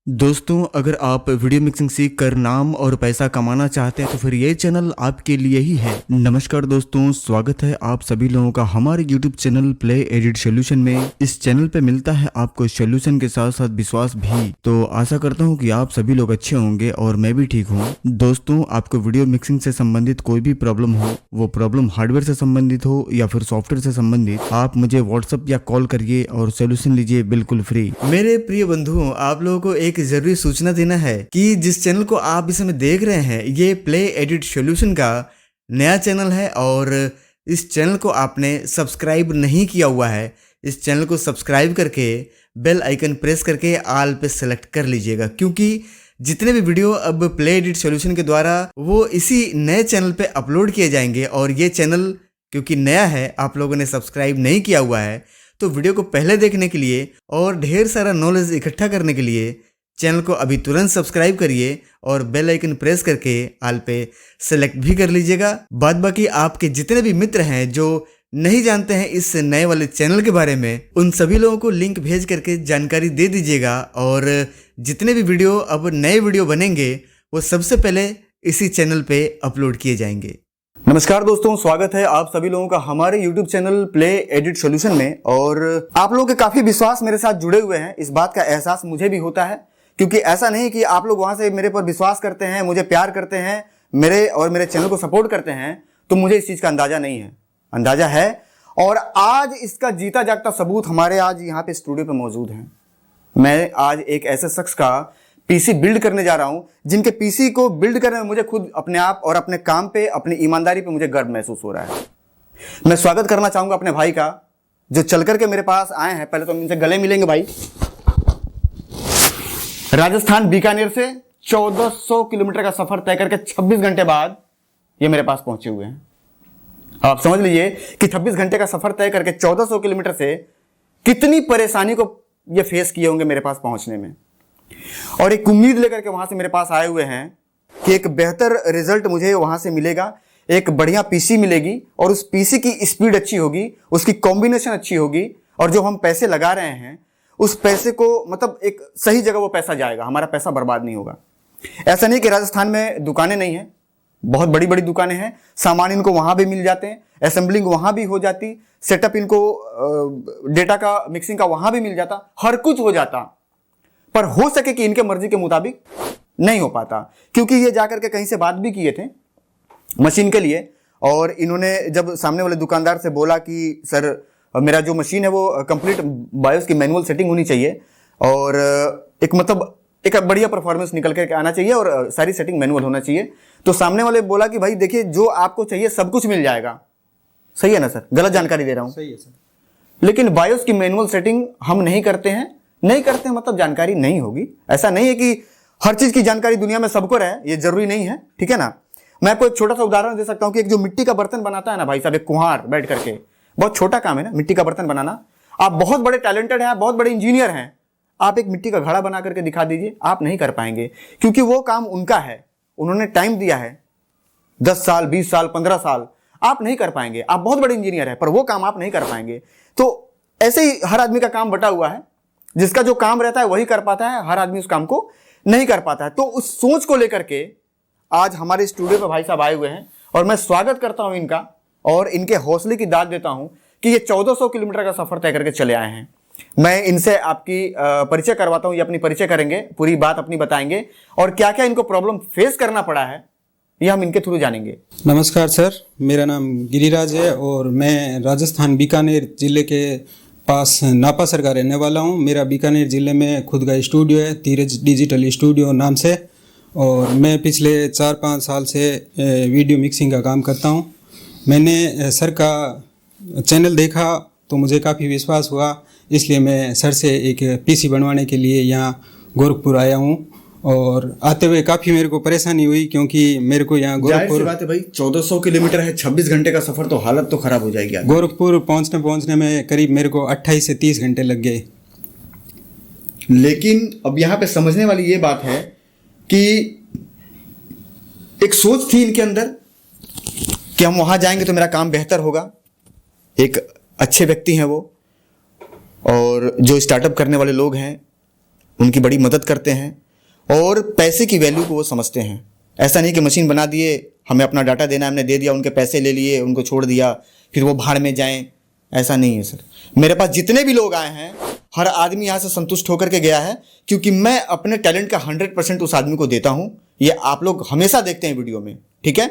दोस्तों, अगर आप वीडियो मिक्सिंग सीख कर नाम और पैसा कमाना चाहते हैं तो फिर ये चैनल आपके लिए ही है। नमस्कार दोस्तों, स्वागत है आप सभी लोगों का हमारे YouTube channel play edit solution में। इस चैनल पे मिलता है आपको सोल्यूशन के साथ साथ विश्वास भी। तो आशा करता हूँ कि आप सभी लोग अच्छे होंगे और मैं भी ठीक हूँ। दोस्तों, आपको वीडियो मिक्सिंग से संबंधित कोई भी प्रॉब्लम हो, वो प्रॉब्लम हार्डवेयर से संबंधित हो या फिर सॉफ्टवेयर से संबंधित, आप मुझे व्हाट्सएप या कॉल करिए और सोल्यूशन लीजिए बिल्कुल फ्री। मेरे प्रिय बंधुओं, आप लोगों को एक जरूरी सूचना देना है कि जिस चैनल को आप इस समय देख रहे हैं ये प्ले एडिट सोल्यूशन का नया चैनल है और इस चैनल को आपने सब्सक्राइब नहीं किया हुआ है। इस चैनल को सब्सक्राइब करके बेल आइकन प्रेस करके ऑल पे सेलेक्ट कर लीजिएगा, क्योंकि जितने भी वीडियो अब प्ले एडिट सोल्यूशन के द्वारा वो इसी नए चैनल पे अपलोड किए जाएंगे। और ये चैनल क्योंकि नया है, आप लोगों ने सब्सक्राइब नहीं किया हुआ है, तो वीडियो को पहले देखने के लिए और ढेर सारा नॉलेज इकट्ठा करने के लिए चैनल को अभी तुरंत सब्सक्राइब करिए और बेल आइकन प्रेस करके ऑल पे सेलेक्ट भी कर लीजिएगा। बाद बाकी आपके जितने भी मित्र हैं जो नहीं जानते हैं इस नए वाले चैनल के बारे में, उन सभी लोगों को लिंक भेज करके जानकारी दे दीजिएगा। और जितने भी वीडियो अब नए वीडियो बनेंगे वो सबसे पहले इसी चैनल पे अपलोड किए जाएंगे। नमस्कार दोस्तों, स्वागत है आप सभी लोगों का हमारे YouTube channel play edit solution में। और आप लोगों के काफी विश्वास मेरे साथ जुड़े हुए हैं, इस बात का एहसास मुझे भी होता है, क्योंकि ऐसा नहीं कि आप लोग वहां से मेरे पर विश्वास करते हैं, मुझे प्यार करते हैं, मेरे चैनल को सपोर्ट करते हैं, तो मुझे इस चीज का अंदाजा नहीं है। अंदाजा है, और आज इसका जीता जागता सबूत हमारे आज यहाँ पे स्टूडियो पे मौजूद है। मैं आज एक ऐसे शख्स का पीसी बिल्ड करने जा रहा हूं जिनके पीसी को बिल्ड करने में मुझे खुद अपने आप और अपने काम पे, अपनी ईमानदारी पे मुझे गर्व महसूस हो रहा है। मैं स्वागत करना चाहूंगा अपने भाई का, जो चल करके मेरे पास आए हैं। पहले तो हम इनसे गले मिलेंगे। भाई, राजस्थान बीकानेर से 1400 किलोमीटर का सफर तय करके 26 घंटे बाद ये मेरे पास पहुंचे हुए हैं। आप समझ लीजिए कि 26 घंटे का सफर तय करके 1400 किलोमीटर से कितनी परेशानी को ये फेस किए होंगे मेरे पास पहुंचने में। और एक उम्मीद लेकर के वहां से मेरे पास आए हुए हैं कि एक बेहतर रिजल्ट मुझे वहां से मिलेगा, एक बढ़िया पीसी मिलेगी और उस पीसी की स्पीड अच्छी होगी, उसकी कॉम्बिनेशन अच्छी होगी, और जो हम पैसे लगा रहे हैं उस पैसे को मतलब एक सही जगह वो पैसा जाएगा, हमारा पैसा बर्बाद नहीं होगा। ऐसा नहीं कि राजस्थान में दुकानें नहीं है, बहुत बड़ी बड़ी दुकानें हैं, सामान इनको वहां भी मिल जाते हैं, असेंबलिंग वहां भी हो जाती, सेटअप इनको डेटा का मिक्सिंग का वहां भी मिल जाता, हर कुछ हो जाता। पर हो सके कि इनके मर्जी के मुताबिक नहीं हो पाता, क्योंकि ये जाकर के कहीं से बात भी किए थे मशीन के लिए। और इन्होंने जब सामने वाले दुकानदार से बोला कि सर मेरा जो मशीन है वो कंप्लीट बायोस की मैनुअल सेटिंग होनी चाहिए और एक मतलब एक बढ़िया परफॉर्मेंस निकल के आना चाहिए और सारी सेटिंग मैनुअल होना चाहिए, तो सामने वाले बोला कि भाई देखिए, जो आपको चाहिए सब कुछ मिल जाएगा। सही है ना सर? गलत जानकारी दे रहा हूं? सही है सर। लेकिन बायोस की मैनुअल सेटिंग हम नहीं करते हैं। नहीं करते हैं मतलब जानकारी नहीं होगी। ऐसा नहीं है कि हर चीज की जानकारी दुनिया में सबको रहे, ये जरूरी नहीं है, ठीक है ना। मैं आपको एक छोटा सा उदाहरण दे सकता हूं कि एक जो मिट्टी का बर्तन बनाता है ना भाई साहब, एक कुम्हार बैठ करके, बहुत छोटा काम है ना मिट्टी का बर्तन बनाना। आप बहुत बड़े टैलेंटेड हैं, आप बहुत बड़े इंजीनियर हैं, आप एक मिट्टी का घड़ा बना करके दिखा दीजिए, आप नहीं कर पाएंगे, क्योंकि वो काम उनका है, उन्होंने टाइम दिया है 10 साल 20 साल 15 साल, आप नहीं कर पाएंगे। आप बहुत बड़े इंजीनियर हैं पर वो काम आप नहीं कर पाएंगे। तो ऐसे ही हर आदमी का काम बटा हुआ है, जिसका जो काम रहता है वही कर पाता है, हर आदमी उस काम को नहीं कर पाता है। तो उस सोच को लेकर के आज हमारे स्टूडियो पर भाई साहब आए हुए हैं और मैं स्वागत करता हूं इनका और इनके हौसले की दाद देता हूं कि ये 1400 किलोमीटर का सफर तय करके चले आए हैं। मैं इनसे आपकी परिचय करवाता हूं, ये अपनी परिचय करेंगे, पूरी बात अपनी बताएंगे और क्या क्या इनको प्रॉब्लम फेस करना पड़ा है ये हम इनके थ्रू जानेंगे। नमस्कार सर, मेरा नाम गिरिराज है और मैं राजस्थान बीकानेर जिले के पास नापासर का रहने वाला हूं। मेरा बीकानेर ज़िले में खुद का स्टूडियो है, धीरज डिजिटल स्टूडियो नाम से, और मैं पिछले 4-5 साल से वीडियो मिक्सिंग का काम करता हूं। मैंने सर का चैनल देखा तो मुझे काफ़ी विश्वास हुआ, इसलिए मैं सर से एक पीसी बनवाने के लिए यहाँ गोरखपुर आया हूँ। और आते हुए काफ़ी मेरे को परेशानी हुई, क्योंकि मेरे को यहाँ गोरखपुर, बात है भाई, 1400 किलोमीटर है, 26 घंटे का सफर, तो हालत तो खराब हो जाएगी। गोरखपुर पहुँचने में करीब मेरे को 28 से 30 घंटे लग गए। लेकिन अब यहाँ पे समझने वाली ये बात है कि एक सोच थी इनके अंदर कि हम वहां जाएंगे तो मेरा काम बेहतर होगा। एक अच्छे व्यक्ति हैं वो, और जो स्टार्टअप करने वाले लोग हैं उनकी बड़ी मदद करते हैं और पैसे की वैल्यू को वो समझते हैं। ऐसा नहीं कि मशीन बना दिए, हमें अपना डाटा देना, हमने दे दिया, उनके पैसे ले लिए, उनको छोड़ दिया, फिर वो भाड़ में जाएं। ऐसा नहीं है सर। मेरे पास जितने भी लोग आए हैं, हर आदमी यहाँ से संतुष्ट होकर के गया है, क्योंकि मैं अपने टैलेंट का 100% उस आदमी को देता हूँ। ये आप लोग हमेशा देखते हैं वीडियो में, ठीक है।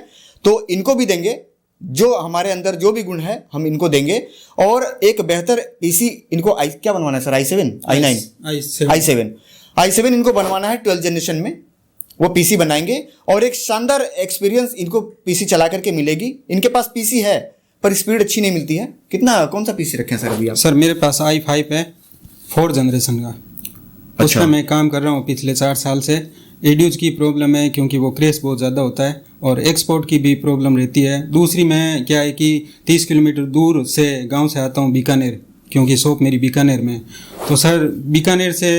तो इनको भी देंगे, जो हमारे अंदर जो भी गुण है हम इनको देंगे, और एक बेहतर पीसी इनको क्या बनवाना है सर? i7 i9 i7 इनको बनवाना है 12th जनरेशन में। वो पीसी बनाएंगे और एक शानदार एक्सपीरियंस इनको पीसी चला करके मिलेगी। इनके पास पीसी है पर स्पीड अच्छी नहीं मिलती है। कौन सा पीसी रखे हैं सर अभी आप? सर मेरे पास i5 है 4th जनरेशन का। अच्छा। उसमें मैं काम कर रहा हूँ पिछले 4 साल से। एड्यूज की प्रॉब्लम है क्योंकि वो क्रैश बहुत ज़्यादा होता है, और एक्सपोर्ट की भी प्रॉब्लम रहती है। दूसरी मैं क्या है कि 30 किलोमीटर दूर से गांव से आता हूँ बीकानेर, क्योंकि शॉप मेरी बीकानेर में। तो सर बीकानेर से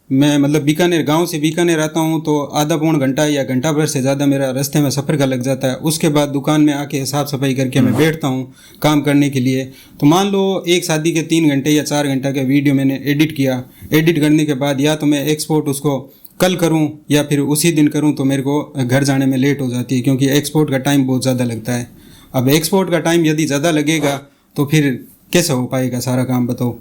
मैं मतलब बीकानेर गांव से बीकानेर आता हूँ तो आधा पौन घंटा या घंटा भर से ज़्यादा मेरा रास्ते में सफ़र का लग जाता है। उसके बाद दुकान में आके साफ़ सफाई करके मैं बैठता हूँ काम करने के लिए। तो मान लो एक शादी के 3 घंटे या 4 घंटा का वीडियो मैंने एडिट किया। एडिट करने के बाद या तो मैं एक्सपोर्ट उसको कल करूं या फिर उसी दिन करूं, तो मेरे को घर जाने में लेट हो जाती है, क्योंकि एक्सपोर्ट का टाइम बहुत ज़्यादा लगता है। अब एक्सपोर्ट का टाइम यदि ज़्यादा लगेगा तो फिर कैसे हो पाएगा सारा काम, बताओ।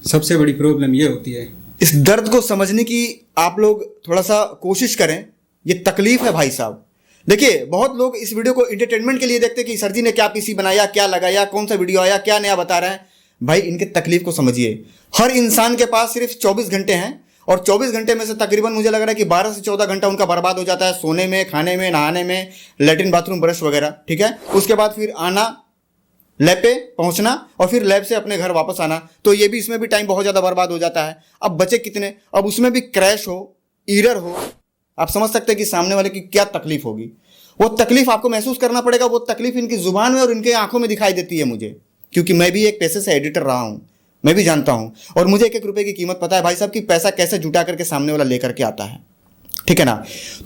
सबसे बड़ी प्रॉब्लम ये होती है। इस दर्द को समझने की आप लोग थोड़ा सा कोशिश करें। ये तकलीफ है भाई साहब। देखिए, बहुत लोग इस वीडियो को एंटरटेनमेंट के लिए देखते हैं कि सर जी ने क्या पीसी बनाया, क्या लगाया, कौन सा वीडियो आया, क्या नया बता रहे हैं। भाई इनके तकलीफ को समझिए। हर इंसान के पास सिर्फ 24 घंटे हैं, और 24 घंटे में से तकरीबन मुझे लग रहा है कि 12 से 14 घंटा उनका बर्बाद हो जाता है सोने में, खाने में, नहाने में, लैट्रिन बाथरूम ब्रश वगैरह, ठीक है। उसके बाद फिर आना, लैब पे पहुंचना, और फिर लैब से अपने घर वापस आना। तो ये भी, इसमें भी टाइम बहुत ज़्यादा बर्बाद हो जाता है। अब बचे कितने? अब उसमें भी क्रैश हो, एरर हो, आप समझ सकते हैं कि सामने वाले की क्या तकलीफ होगी। वो तकलीफ आपको महसूस करना पड़ेगा। वो तकलीफ इनकी जुबान में और इनके आंखों में दिखाई देती है मुझे, क्योंकि मैं भी एक पैसे से एडिटर रहा हूं, मैं भी जानता हूं। और मुझे 1-1 रुपए की कीमत पता है भाई साहब, कि पैसा कैसे जुटा करके सामने वाला लेकर के आता है, ठीक है ना।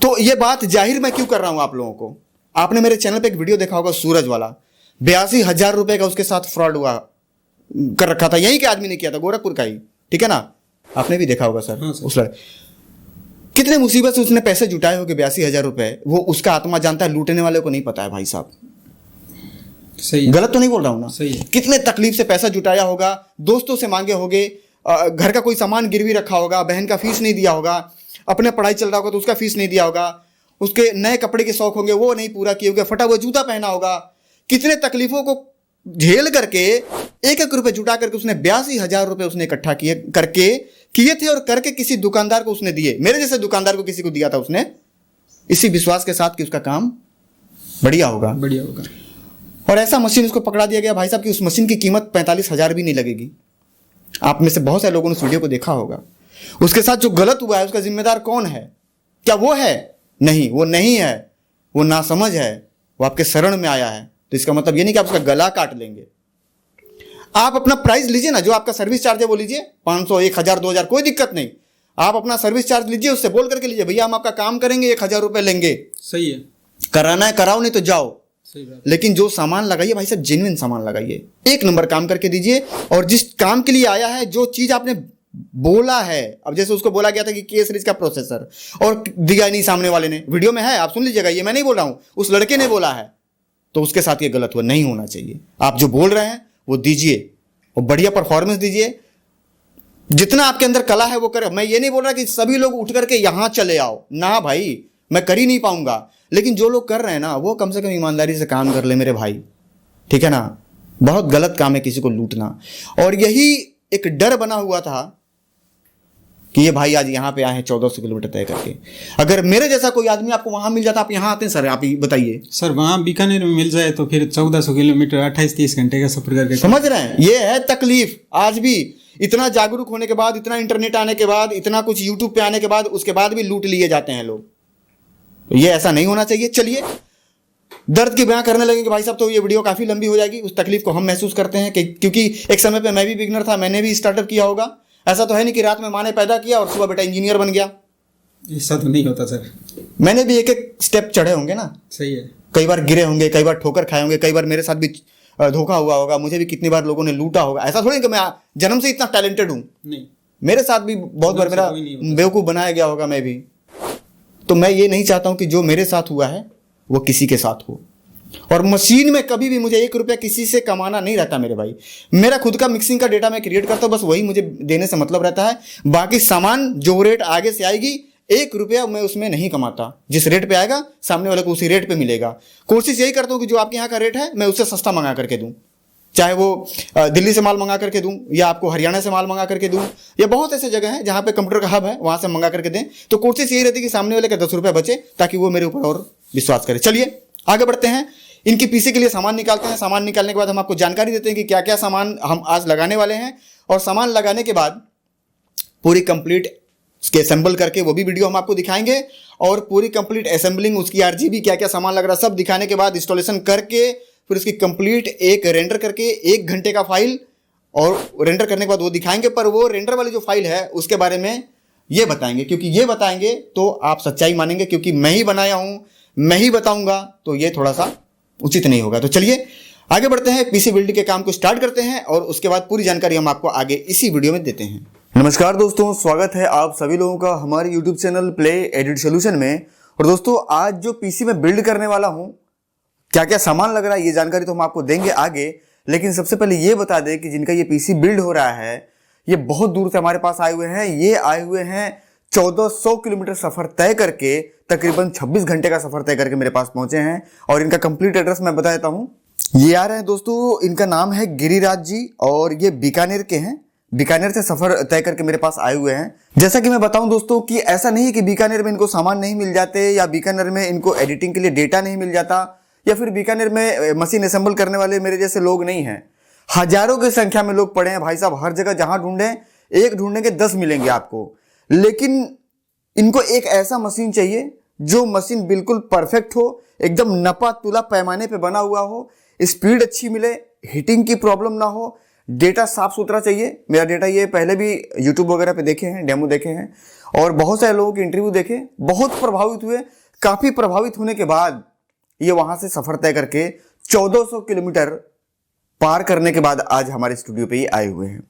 तो ये बात जाहिर मैं क्यों कर रहा हूं आप लोगों को। आपने मेरे चैनल पे एक वीडियो देखा होगा, सूरज वाला, 82,000 रुपए का उसके साथ फ्रॉड हुआ कर रखा था। यहीं के आदमी ने किया था, गोरखपुर का ही, ठीक है ना। आपने भी देखा होगा सर। हाँ सर। उस कितने मुसीबत से उसने पैसे जुटाए होंगे, 82,000 रुपए। वो उसका आत्मा जानता है, लूटने वाले को नहीं पता है भाई साहब। सही है। गलत तो नहीं बोल रहा हूं ना? सही है। कितने तकलीफ से पैसा जुटाया होगा, दोस्तों से मांगे होंगे, घर का कोई सामान गिरवी रखा होगा, बहन का फीस नहीं दिया होगा, अपने पढ़ाई चल रहा होगा तो उसका फीस नहीं दिया होगा, उसके नए कपड़े के शौक होंगे वो नहीं पूरा किए होंगे, फटा हुआ जूता पहना होगा। कितने तकलीफों को झेल करके 1-1 रुपए जुटा करके उसने 82,000 रुपए उसने इकट्ठा किए थे, और करके किसी दुकानदार को उसने दिए। मेरे जैसे दुकानदार को किसी को दिया था उसने, इसी विश्वास के साथ कि उसका काम बढ़िया होगा। और ऐसा मशीन उसको पकड़ा दिया गया भाई साहब कि उस मशीन की कीमत 45,000 भी नहीं लगेगी। आप में से बहुत सारे लोगों ने उस वीडियो को देखा होगा। उसके साथ जो गलत हुआ है उसका जिम्मेदार कौन है? क्या वो है? नहीं, वो नहीं है। वो नासमझ है, वो आपके शरण में आया है। तो इसका मतलब ये नहीं कि आप उसका गला काट लेंगे। आप अपना प्राइस लीजिए ना, जो आपका सर्विस चार्ज है वो लीजिए, 500, 1,000, 2,000, कोई दिक्कत नहीं। आप अपना सर्विस चार्ज लीजिए, उससे बोल करके लीजिए, भैया हम आपका काम करेंगे, 1,000 रुपए लेंगे। सही है। कराना है कराओ, नहीं तो जाओ। सही बात। लेकिन जो सामान लगाइए भाई साहब, जेन्युइन सामान लगाइए, 1 नंबर काम करके दीजिए। और जिस काम के लिए आया है, जो चीज आपने बोला है, अब जैसे उसको बोला गया था कि के सीरीज का प्रोसेसर, और दिया नहीं सामने वाले ने, वीडियो में है, आप सुन लीजिएगा, ये मैं नहीं बोल रहा हूं, उस लड़के ने बोला है, तो उसके साथ ये गलत हुआ। नहीं होना चाहिए। आप जो बोल रहे हैं वो दीजिए, और बढ़िया परफॉर्मेंस दीजिए। जितना आपके अंदर कला है वो करें। मैं ये नहीं बोल रहा कि सभी लोग उठ करके यहां चले आओ, ना भाई, मैं कर ही नहीं पाऊंगा। लेकिन जो लोग कर रहे हैं ना, वो कम से कम ईमानदारी से काम कर ले मेरे भाई, ठीक है ना। बहुत गलत काम है किसी को लूटना। और यही एक डर बना हुआ था कि ये भाई आज यहाँ पे आए हैं 1400 किलोमीटर तय करके। अगर मेरे जैसा कोई आदमी आपको वहां मिल जाता, आप यहाँ आते हैं सर? आप ही बताइए सर। वहां बीकानेर में मिल जाए तो फिर 1400 किलोमीटर 28-30 घंटे का सफर करके, समझ रहे हैं? ये है तकलीफ। आज भी इतना जागरूक होने के बाद, इतना इंटरनेट आने के बाद, इतना कुछ यूट्यूब पे आने के बाद, उसके बाद भी लूट लिए जाते हैं लोग। ये ऐसा नहीं होना चाहिए। चलिए, दर्द की बयां करने लगेंगे भाई साहब तो ये वीडियो काफी लंबी हो जाएगी। उस तकलीफ को हम महसूस करते हैं कि क्योंकि एक समय पे मैं भी बिगनर था, मैंने भी स्टार्टअप किया होगा। ऐसा तो है नहीं कि रात में माँ ने पैदा किया और सुबह बेटा इंजीनियर बन गया। ऐसा तो नहीं होता सर। मैंने भी 1-1 स्टेप चढ़े होंगे ना। सही है। कई बार गिरे होंगे, कई बार ठोकर खाए होंगे, कई बार मेरे साथ भी धोखा हुआ होगा, मुझे भी कितनी बार लोगों ने लूटा होगा। ऐसा थोड़ी कि मैं जन्म से इतना टैलेंटेड हूं। नहीं, मेरे साथ भी बहुत बार मेरा बेवकूफ़ बनाया गया होगा मैं भी। तो मैं ये नहीं चाहता हूं कि जो मेरे साथ हुआ है वो किसी के साथ हो। और मशीन में कभी भी मुझे 1 रुपया किसी से कमाना नहीं रहता मेरे भाई। मेरा खुद का मिक्सिंग का डेटा मैं क्रिएट करता हूं, बस वही मुझे देने से मतलब रहता है। बाकी सामान जो रेट आगे से आएगी 1 रुपया मैं उसमें नहीं कमाता। जिस रेट पे आएगा सामने वाले को उसी रेट पे मिलेगा। कोशिश यही करता हूं कि जो आपके यहाँ का रेट है मैं उससे सस्ता मंगा करके दूं, चाहे वो दिल्ली से माल मंगा करके दूं या आपको हरियाणा से माल मंगा करके दूं, या बहुत ऐसे जगह हैं जहां पे कंप्यूटर का हब है वहां से मंगा करके दें। तो कोशिश यही रहती है कि सामने वाले का 10 रुपया बचे ताकि वो मेरे ऊपर और विश्वास करे। चलिए आगे बढ़ते हैं। इनकी पीसी के लिए सामान निकालते हैं। सामान निकालने के बाद हम आपको जानकारी देते हैं कि क्या क्या सामान हम आज लगाने वाले हैं, और सामान लगाने के बाद पूरी कंप्लीट इसके असेंबल करके वो भी वीडियो हम आपको दिखाएंगे, और पूरी कंप्लीट असेंबलिंग उसकी RGB क्या क्या सामान लग रहा है सब दिखाने के बाद इंस्टॉलेशन करके फिर उसकी कंप्लीट एक रेंडर करके 1 घंटे का फाइल, और रेंडर करने के बाद वो दिखाएंगे। पर वो रेंडर वाली जो फाइल है उसके बारे में ये बताएंगे, क्योंकि ये बताएंगे तो आप सच्चाई मानेंगे, क्योंकि मैं ही बनाया हूं, मैं ही बताऊंगा तो ये थोड़ा सा उचित नहीं होगा। तो चलिए आगे बढ़ते हैं, पीसी बिल्ड के काम को स्टार्ट करते हैं, और उसके बाद पूरी जानकारी हम आपको आगे इसी वीडियो में देते हैं। नमस्कार दोस्तों, स्वागत है आप सभी लोगों का हमारे YouTube channel play edit solution में। और दोस्तों आज जो पीसी में बिल्ड करने वाला हूं, क्या क्या सामान लग रहा है ये जानकारी तो हम आपको देंगे आगे, लेकिन सबसे पहले ये बता दें कि जिनका ये पीसी बिल्ड हो रहा है ये बहुत दूर से हमारे पास आए हुए हैं। ये आए हुए हैं 1400 किलोमीटर सफर तय करके, तकरीबन 26 घंटे का सफर तय करके मेरे पास पहुंचे हैं। और इनका कंप्लीट एड्रेस मैं बता देता हूं। ये आ रहे हैं दोस्तों, इनका नाम है गिरिराज जी, और ये बीकानेर के हैं। बीकानेर से सफर तय करके मेरे पास आए हुए हैं। जैसा कि मैं बताऊं दोस्तों कि ऐसा नहीं है कि बीकानेर में इनको सामान नहीं मिल जाते, या बीकानेर में इनको एडिटिंग के लिए डेटा नहीं मिल जाता, या फिर बीकानेर में मशीन असेंबल करने वाले मेरे जैसे लोग नहीं हैं। हजारों की संख्या में लोग पड़े हैं भाई साहब। हर जगह जहां ढूंढें, एक ढूंढेंगे 10 मिलेंगे आपको। लेकिन इनको एक ऐसा मशीन चाहिए जो मशीन बिल्कुल परफेक्ट हो, एकदम नपा तुला पैमाने पे बना हुआ हो, स्पीड अच्छी मिले, हीटिंग की प्रॉब्लम ना हो, डेटा साफ सुथरा चाहिए। मेरा डेटा ये पहले भी यूट्यूब वगैरह पे देखे हैं, डेमो देखे हैं, और बहुत सारे लोगों के इंटरव्यू देखे, बहुत प्रभावित हुए। काफी प्रभावित होने के बाद ये वहां से सफर तय करके 1400 किलोमीटर पार करने के बाद आज हमारे स्टूडियो पे ही आए हुए हैं।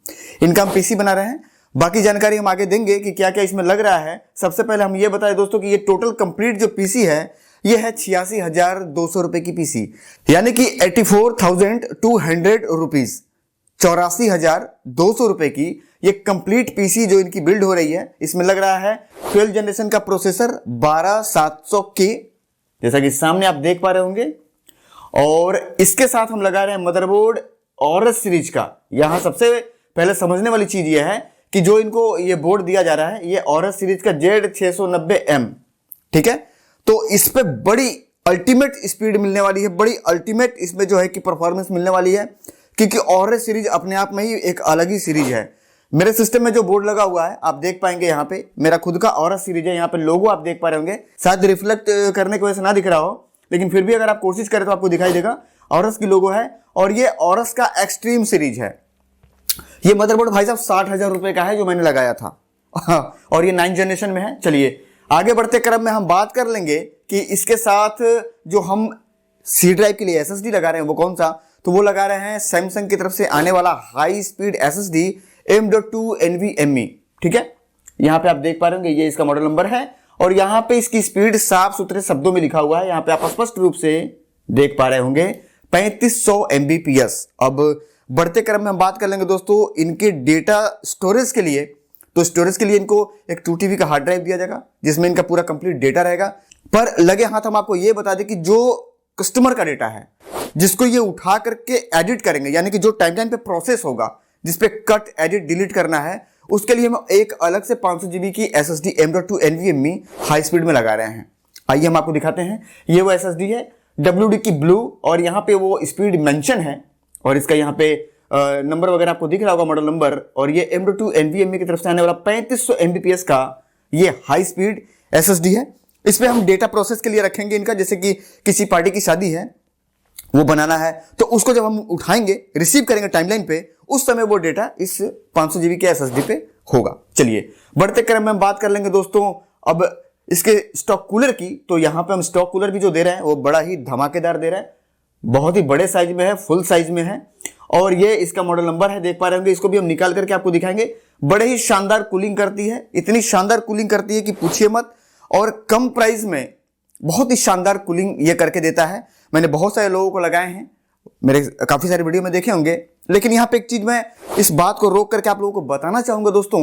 इनका हम पीसी बना रहे हैं, बाकी जानकारी हम आगे देंगे कि क्या क्या इसमें लग रहा है। सबसे पहले हम ये बताएं दोस्तों कि ये टोटल कंप्लीट जो पीसी है ये है 86,200 रुपए की पीसी, यानी कि 84,200 रुपीज, 84,200 रुपए की ये कंप्लीट पीसी जो इनकी बिल्ड हो रही है। इसमें लग रहा है 12 जनरेशन का प्रोसेसर 12700K, जैसा कि सामने आप देख पा रहे होंगे, और इसके साथ हम लगा रहे हैं मदरबोर्ड ऑरस सीरीज का। यहां सबसे पहले समझने वाली चीज यह है कि जो इनको ये बोर्ड दिया जा रहा है ये ऑरस सीरीज का Z690M, ठीक है। तो इस पे बड़ी अल्टीमेट स्पीड मिलने वाली है, बड़ी अल्टीमेट इसमें जो है कि परफॉर्मेंस मिलने वाली है, क्योंकि ऑरस सीरीज अपने आप में ही एक अलग ही सीरीज है। मेरे सिस्टम में जो बोर्ड लगा हुआ है आप देख पाएंगे, यहाँ पे मेरा खुद का ऑरस सीरीज है। यहाँ पे लोगो आप देख पा रहे होंगे, शायद रिफ्लेक्ट करने की वजह से ना दिख रहा हो, लेकिन फिर भी अगर आप कोशिश करें तो आपको दिखाई देगा। ऑरस की लोगो है, और ये ऑरस का एक्सट्रीम सीरीज है। ये मदरबोर्ड भाई साहब 60,000 रुपए का है जो मैंने लगाया था, और ये 9 जनरेशन में है। चलिए आगे बढ़ते क्रम में हम बात कर लेंगे कि इसके साथ जो हम सी ड्राइव के लिए SSD लगा रहे हैं वो कौन सा, तो वो लगा रहे हैं सैमसंग की तरफ से आने वाला high speed SSD M.2 NVMe, ठीक है। यहाँ पे आप देख पा रहे होंगे ये इसका मॉडल नंबर है, और यहाँ पे इसकी स्पीड साफ सुथरे शब्दों में लिखा हुआ है। यहाँ पे आप स्पष्ट रूप से देख पा रहे होंगे 3500 Mbps। अब बढ़ते क्रम में हम बात कर लेंगे दोस्तों इनके डेटा स्टोरेज के लिए। तो स्टोरेज के लिए इनको एक 2 TB का हार्ड ड्राइव दिया जाएगा जिसमें इनका पूरा कंप्लीट डेटा रहेगा। पर लगे हाथ हम आपको ये बता दें कि जो कस्टमर का डेटा है जिसको ये उठा करके एडिट करेंगे, यानी कि जो टाइमलाइन पे प्रोसेस होगा जिसपे कट एडिट डिलीट करना है, उसके लिए हम एक अलग से 500 GB की SSD M.2 NVMe high speed में लगा रहे हैं। आइए हम आपको दिखाते हैं। ये वो SSD है WD की ब्लू, और यहाँ पे वो स्पीड मेंशन है, और इसका यहाँ पे नंबर वगैरह आपको दिख रहा होगा, मॉडल नंबर। और ये M.2 NVMe की तरफ से आने वाला 3500 Mbps का ये हाई स्पीड SSD है। इस पे हम डेटा प्रोसेस के लिए रखेंगे इनका, जैसे कि किसी पार्टी की शादी है वो बनाना है, तो उसको जब हम उठाएंगे, रिसीव करेंगे टाइमलाइन पे, उस समय वो डेटा इस 500 GB के SSD पे होगा। चलिए बढ़ते क्रम में हम बात कर लेंगे दोस्तों अब इसके स्टॉक कूलर की। तो यहाँ पे हम स्टॉक कूलर भी जो दे रहे हैं वो बड़ा ही धमाकेदार दे रहे हैं, बहुत ही बड़े साइज में है, फुल साइज में है, और ये इसका मॉडल नंबर है, देख पा रहे होंगे। इसको भी हम निकाल करके आपको दिखाएंगे। बड़े ही शानदार कूलिंग करती है, इतनी शानदार कूलिंग करती है कि पूछिए मत। और कम प्राइस में बहुत ही शानदार कूलिंग ये करके देता है। मैंने बहुत सारे लोगों को लगाए हैं, मेरे काफी सारे वीडियो में देखे होंगे। लेकिन यहाँ पे एक चीज मैं इस बात को रोक करके आप लोगों को बताना चाहूंगा दोस्तों।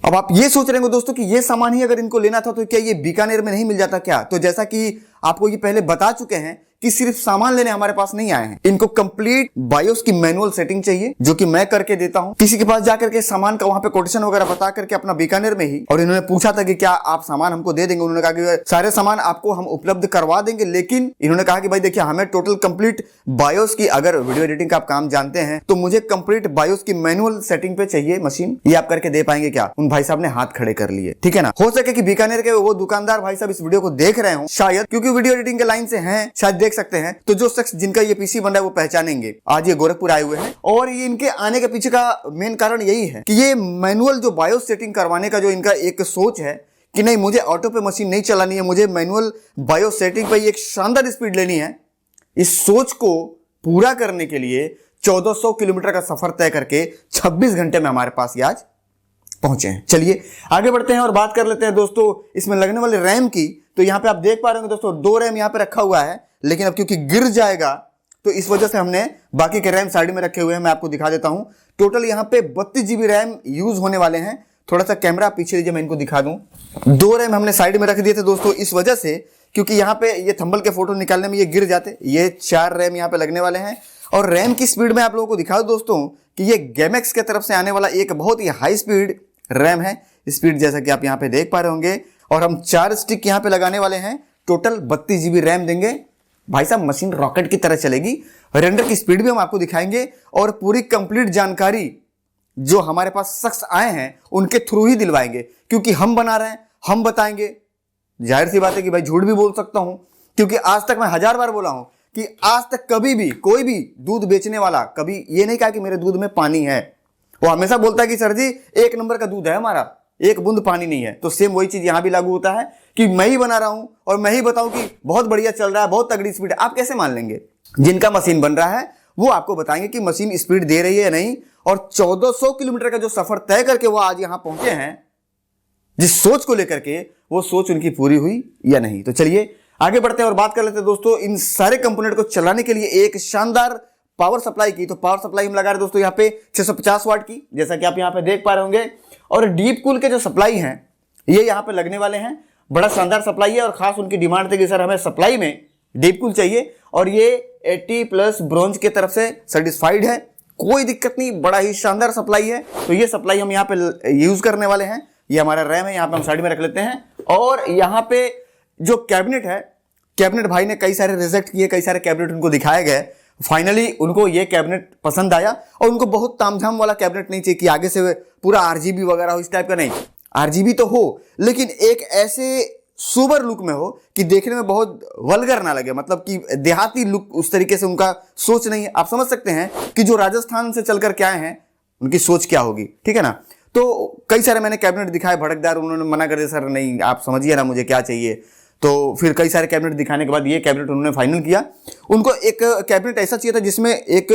अब आप ये सोच रहे होंगे दोस्तों कि ये सामान ही अगर इनको लेना था तो क्या ये बीकानेर में नहीं मिल जाता क्या? तो जैसा कि आपको ये पहले बता चुके हैं कि सिर्फ सामान लेने हमारे पास नहीं आए हैं, इनको कंप्लीट बायोस की मैनुअल सेटिंग चाहिए जो कि मैं करके देता हूं। किसी के पास जाकर के सामान का वहां पे कोटेशन वगैरह बता करके अपना बीकानेर में ही, और इन्होंने पूछा था कि क्या आप सामान हमको दे देंगे? उन्होंने कहा कि सारे सामान आपको हम उपलब्ध करवा देंगे, लेकिन इन्होंने कहा कि भाई देखिए हमें टोटल कंप्लीट बायोस की, अगर वीडियो एडिटिंग का आप काम जानते हैं तो मुझे कंप्लीट बायोस की मैनुअल सेटिंग पे चाहिए मशीन, ये आप करके दे पाएंगे क्या? उन भाई साहब ने हाथ खड़े कर लिए, ठीक है ना। हो सके कि बीकानेर के वो दुकानदार भाई साहब इस वीडियो को देख रहे हो शायद, क्योंकि वीडियो एडिटिंग के लाइन से हैं, शायद देख सकते हैं। तो जो शख्स जिनका ये पीसी बन रहा है वो पहचानेंगे। आज ये गोरखपुर आए हुए हैं और ये इनके आने के पीछे का मेन कारण यही है कि ये मैनुअल जो बायोस सेटिंग करवाने का जो इनका एक सोच है कि नहीं मुझे ऑटो पे मशीन नहीं चलानी है, मुझे मैनुअल बायोस सेटिंग पे एक शानदार स्पीड लेनी है। इस सोच को पूरा करने के लिए 1400 किलोमीटर का सफर तय करके 26 घंटे में हमारे पास आज पहुंचे हैं। चलिए आगे बढ़ते हैं और बात कर लेते हैं दोस्तों इसमें लगने वाले रैम की। तो यहां पे आप देख पा रहे होंगे दोस्तों 2 रैम यहां पे रखा हुआ है, लेकिन अब क्योंकि गिर जाएगा तो इस वजह से हमने बाकी के रैम साइड में रखे हुए हैं। मैं आपको दिखा देता हूं, टोटल यहां पे 32 GB रैम यूज होने वाले हैं। थोड़ा सा कैमरा पीछे लीजिए, मैं इनको दिखा दूं। 2 रैम हमने साइड में रख दिए थे दोस्तों इस वजह से क्योंकि यहां पे ये थंबल के फोटो निकालने में ये गिर जाते। ये 4 रैम यहां पे लगने वाले हैं। और रैम की स्पीड में आप लोगों को दिखा दूं दोस्तों कि ये गेमेक्स की तरफ से आने वाला एक बहुत ही हाई स्पीड रैम है। स्पीड जैसा कि आप यहां पे देख पा रहे होंगे, और हम 4 स्टिक यहां पे लगाने वाले हैं। टोटल 32 GB रैम देंगे भाई साहब, मशीन रॉकेट की तरह चलेगी। रेंडर की स्पीड भी हम आपको दिखाएंगे और पूरी कंप्लीट जानकारी जो हमारे पास शख्स आए हैं उनके थ्रू ही दिलवाएंगे, क्योंकि हम बना रहे हैं, हम बताएंगे। जाहिर सी बात है कि भाई झूठ भी बोल सकता हूं, क्योंकि आज तक मैं 1000 बार बोला हूं कि आज तक कभी भी कोई भी दूध बेचने वाला कभी ये नहीं कहा कि मेरे दूध में पानी है। वो हमेशा बोलता है कि सर जी 1 नंबर का दूध है हमारा, 1 बूंद पानी नहीं है। तो सेम वही चीज यहां भी लागू होता है कि मैं ही बना रहा हूं और मैं ही बताऊं कि बहुत बढ़िया चल रहा है, बहुत तगड़ी स्पीड है। आप कैसे मान लेंगे? जिनका मशीन बन रहा है वो आपको बताएंगे कि मशीन स्पीड दे रही है या नहीं। और 1400 किलोमीटर का जो सफर तय करके वो आज यहां पहुंचे हैं, जिस सोच को लेकर के, वो सोच उनकी पूरी हुई या नहीं। तो चलिए आगे बढ़ते हैं और बात कर लेते हैं दोस्तों इन सारे कंपोनेंट को चलाने के लिए एक शानदार पावर सप्लाई की। तो पावर सप्लाई हम लगा रहे दोस्तों यहाँ पे 650 वाट की, जैसा कि आप यहाँ पे देख पा रहे होंगे। और डीप कूल के जो सप्लाई हैं ये यहाँ पे लगने वाले हैं। बड़ा शानदार सप्लाई है और खास उनकी डिमांड थी कि सर हमें सप्लाई में डीप कूल चाहिए, और ये 80+ ब्रॉन्ज की तरफ से सर्टिफाइड है, कोई दिक्कत नहीं, बड़ा ही शानदार सप्लाई है। तो ये सप्लाई हम यहाँ पे यूज करने वाले हैं। ये हमारा रैम है, यहाँ पे हम साइड में रख लेते हैं। और यहाँ पे जो कैबिनेट है, कैबिनेट भाई ने कई सारे रिजेक्ट किए, कई सारे कैबिनेट उनको दिखाए गए। फाइनली उनको ये कैबिनेट पसंद आया और उनको बहुत तामझाम वाला कैबिनेट नहीं चाहिए कि आगे से पूरा RGB वगैरह हो, इस टाइप का नहीं। RGB तो हो लेकिन एक ऐसे सुपर लुक में हो कि देखने में बहुत वल्गर ना लगे, मतलब कि देहाती लुक, उस तरीके से उनका सोच नहीं है। आप समझ सकते हैं कि जो राजस्थान से चलकर के आए हैं उनकी सोच क्या होगी, ठीक है ना। तो कई सारे मैंने कैबिनेट दिखाए भड़कदार, उन्होंने मना कर दिया सर नहीं आप समझिए ना मुझे क्या चाहिए। तो फिर कई सारे कैबिनेट दिखाने के बाद ये कैबिनेट उन्होंने फाइनल किया। उनको एक कैबिनेट ऐसा चाहिए था जिसमें एक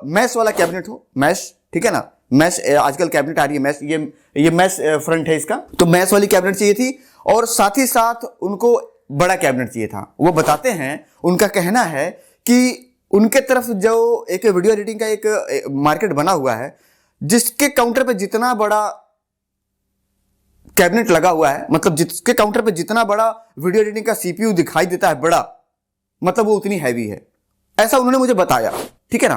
मैश वाला कैबिनेट हो, मैश, ठीक है ना। मैश आजकल कैबिनेट आ रही है मैश, ये मैश फ्रंट है इसका, तो मैश वाली कैबिनेट चाहिए थी। और साथ ही साथ उनको बड़ा कैबिनेट चाहिए था। वो बताते हैं, उनका कहना है कि उनके तरफ जो एक वीडियो एडिटिंग का एक मार्केट बना हुआ है, जिसके काउंटर पे जितना बड़ा कैबिनेट लगा हुआ है, मतलब जिसके काउंटर पे जितना बड़ा वीडियो एडिटिंग का CPU दिखाई देता है बड़ा, मतलब वो उतनी हैवी है, ऐसा उन्होंने मुझे बताया, ठीक है ना।